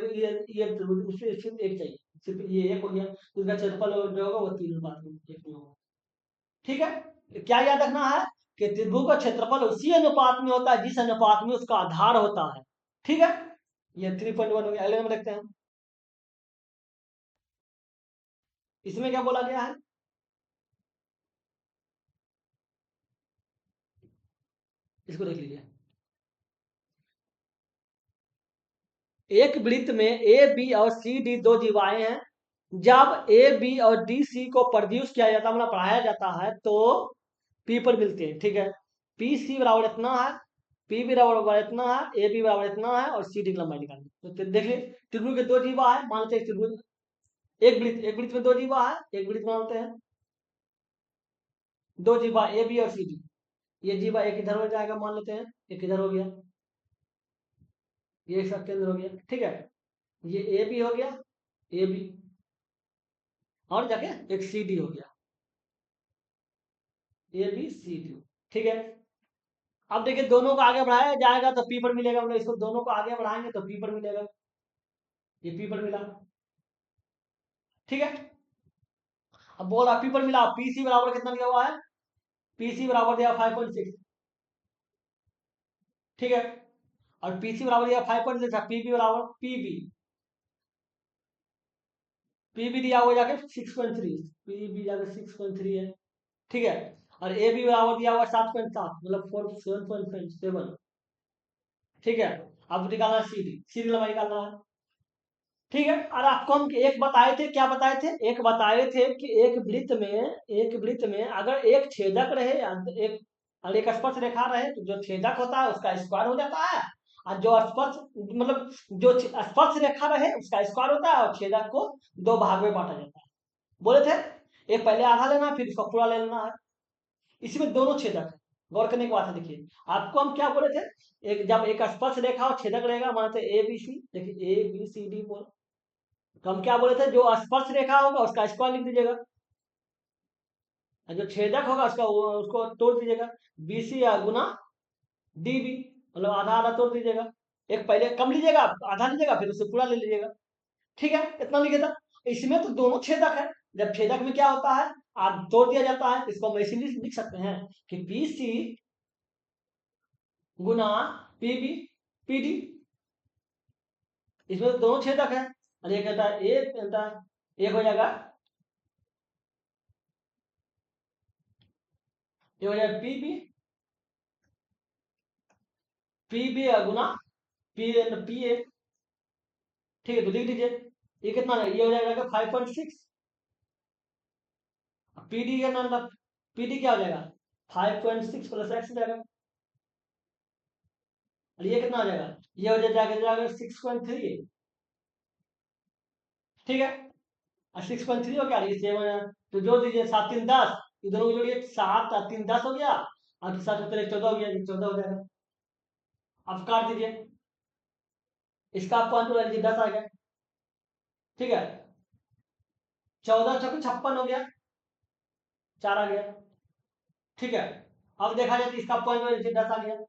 S1: त्रिभुज उसमें सिर्फ 1 चाहिए, सिर्फ ये 1 हो गया, तो उसका क्षेत्रफल जो होगा वो 3 अनुपात में 1 में होगा। ठीक है, तो क्या याद रखना है कि त्रिभुज का क्षेत्रफल उसी अनुपात में होता है जिस अनुपात में उसका आधार होता है। ठीक है, ये 3.1 हो गया। अगले नंबर देखते हैं, इसमें क्या बोला गया है, इसको देख लीजिए। एक वृत्त में ए बी और सी डी दो जीवाएं हैं। जब ए बी और डी सी को प्रोड्यूस किया जाता है, मतलब पढ़ाया जाता है, तो पी पर मिलते हैं। ठीक है, पी सी बराबर इतना है, पी बी बराबर इतना है, ए बी बराबर इतना है, और सी डी की लंबाई निकालनी। तो देखिए, त्रिभुज के दो जीवा है, मानते हैं त्रिभुज, एक वृत्त में दो जीवा है, एक वृत्त मानते हैं, दो जीवा ए बी और सी डी। ये जीवा एक इधर हो जाएगा, मान लेते हैं, एक इधर हो गया, ये इसका केंद्र हो गया। ठीक है, ये ए बी हो गया, ए बी, और जाके एक सी डी हो गया, ए बी सी डी। ठीक है, अब देखिए दोनों को आगे बढ़ाया जाएगा तो पी पर मिलेगा, मतलब इसको दोनों को आगे बढ़ाएंगे तो पी पर मिलेगा, ये पी पर मिला। ठीक है, अब बोल रहा पी पर मिला, पी सी बराबर कितना दिया हुआ है, पी सी बराबर दिया 5.6। ठीक है, और पी सी बराबर दिया 5.6, पी बी बराबर पी बी दिया हुआ जाके 6.3, पी बी जाके 6.3 है। ठीक है, और ए बी बराबर दिया हुआ 7.7, मतलब 7.7। ठीक है, अब निकालना सी डी लंबाई निकालना है। ठीक है, और आपको हम एक बताए थे, क्या बताए थे, एक बताए थे कि एक वृत्त में अगर एक छेदक रहे एक, और एक स्पर्श रेखा रहे, तो जो छेदक होता है उसका स्क्वायर हो जाता है, और जो स्पर्श मतलब जो स्पर्श रेखा रहे उसका स्क्वायर होता है, और छेदक को दो भाग में बांटा जाता है। बोले थे, एक पहले आधा लेना है, फिर इसका पूरा ले लेना है। इसमें दोनों छेदक है, गौर करने की बात है। देखिए, आपको हम क्या बोले थे, एक जब एक स्पर्श रेखा और छेदक रहेगा, मानते ए बी सी, देखिए ए बी सी डी बोल, तो हम क्या बोले थे, जो स्पर्श रेखा होगा उसका स्क्वायर लिख दीजिएगा, और जो छेदक होगा उसका उसको तोड़ दीजिएगा, बीसी या गुना डी बी, मतलब आधा आधा तोड़ दीजिएगा, एक पहले कम लीजिएगा, आधा लीजिएगा, फिर उससे पूरा ले लीजिएगा। ठीक है, इतना लिखे था। इसमें तो दोनों छेदक है, जब छेदक में क्या होता है, तोड़ दिया जाता है, इसको हम ऐसे लिख सकते हैं कि बी सी गुना पी बी पी डी। इसमें तो दोनों छेदक है, और ये कहता है ए कहता है, एक हो जाएगा, ये हो जाएगा पी बी गुना पी ए। ठीक है, तो लिख दीजिए, ये कितना है, ये हो जाएगा 5.6, पी डी का नाम था, पी डी क्या हो जाएगा 5.6 प्लस एक्स हो जाएगा, और ये कितना हो जाएगा, ये हो जाएगा 6.3। ठीक है, और 6.3 हो गया, ये 7, तो जोड़ दीजिए, 7 3 10, ये दोनों को जोड़िए, 7 3 10 हो गया, और 7 14 हो गया, 14 हो जाएगा। अब काट दीजिए, इसका आप पॉइंट लगा लीजिए, 10 आ गया। ठीक है, 14 चौके 56 हो गया, 4 आ गया। ठीक है, अब देखा जाए तो इसका पॉइंट में 10 आ गया, तो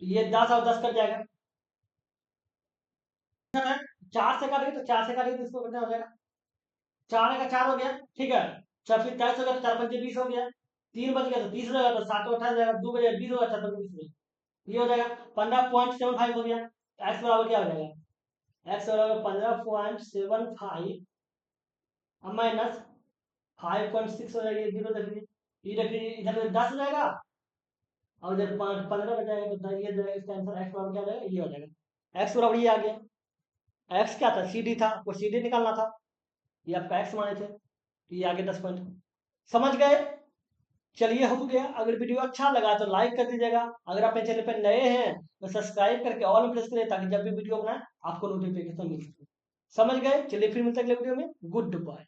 S1: ये 10 और 10 कट जाएगा। 4 से काटेंगे तो 4 से काटेंगे तो इसको कितना हो जाएगा, 4 का 4 हो गया। ठीक है, फिर 23 हो गया तो 4 पंजे 20 हो गया, 3 बच गया तो 30 हो जाएगा, तो 7 को 28 जाएगा, 2 बजे 20 होगा, 4 पंजे 20 हो गया, ये हो जाएगा 15.75 हो गया। एक्स बराबर क्या हो जाएगा, एक्स बराबर 15.75 माइनस 5.6 हो जाएगी, 0 रख लीजिए, ये रख लीजिए, इधर 10 हो जाएगा और इधर 15 बचाएगा, तो ये जाएगा, इसका आंसर एक्स बराबर क्या हो जाएगा, ये हो जाएगा। एक्स बराबर ये आ गया। एक्स क्या था, सी डी था, आपको सी डी निकालना था, ये आपका एक्स माने थे, तो ये आगे 10 पॉइंट। समझ गए। चलिए हो गया। अगर वीडियो अच्छा लगा तो लाइक कर दीजिएगा, अगर आप मेरे चैनल पर नए हैं तो सब्सक्राइब करके ऑल में प्रेस करें, ताकि जब भी वीडियो बनाए आपको नोटिफिकेशन मिल सके। समझ गए। चलिए फिर मिलते हैं अगले वीडियो में। Good bye.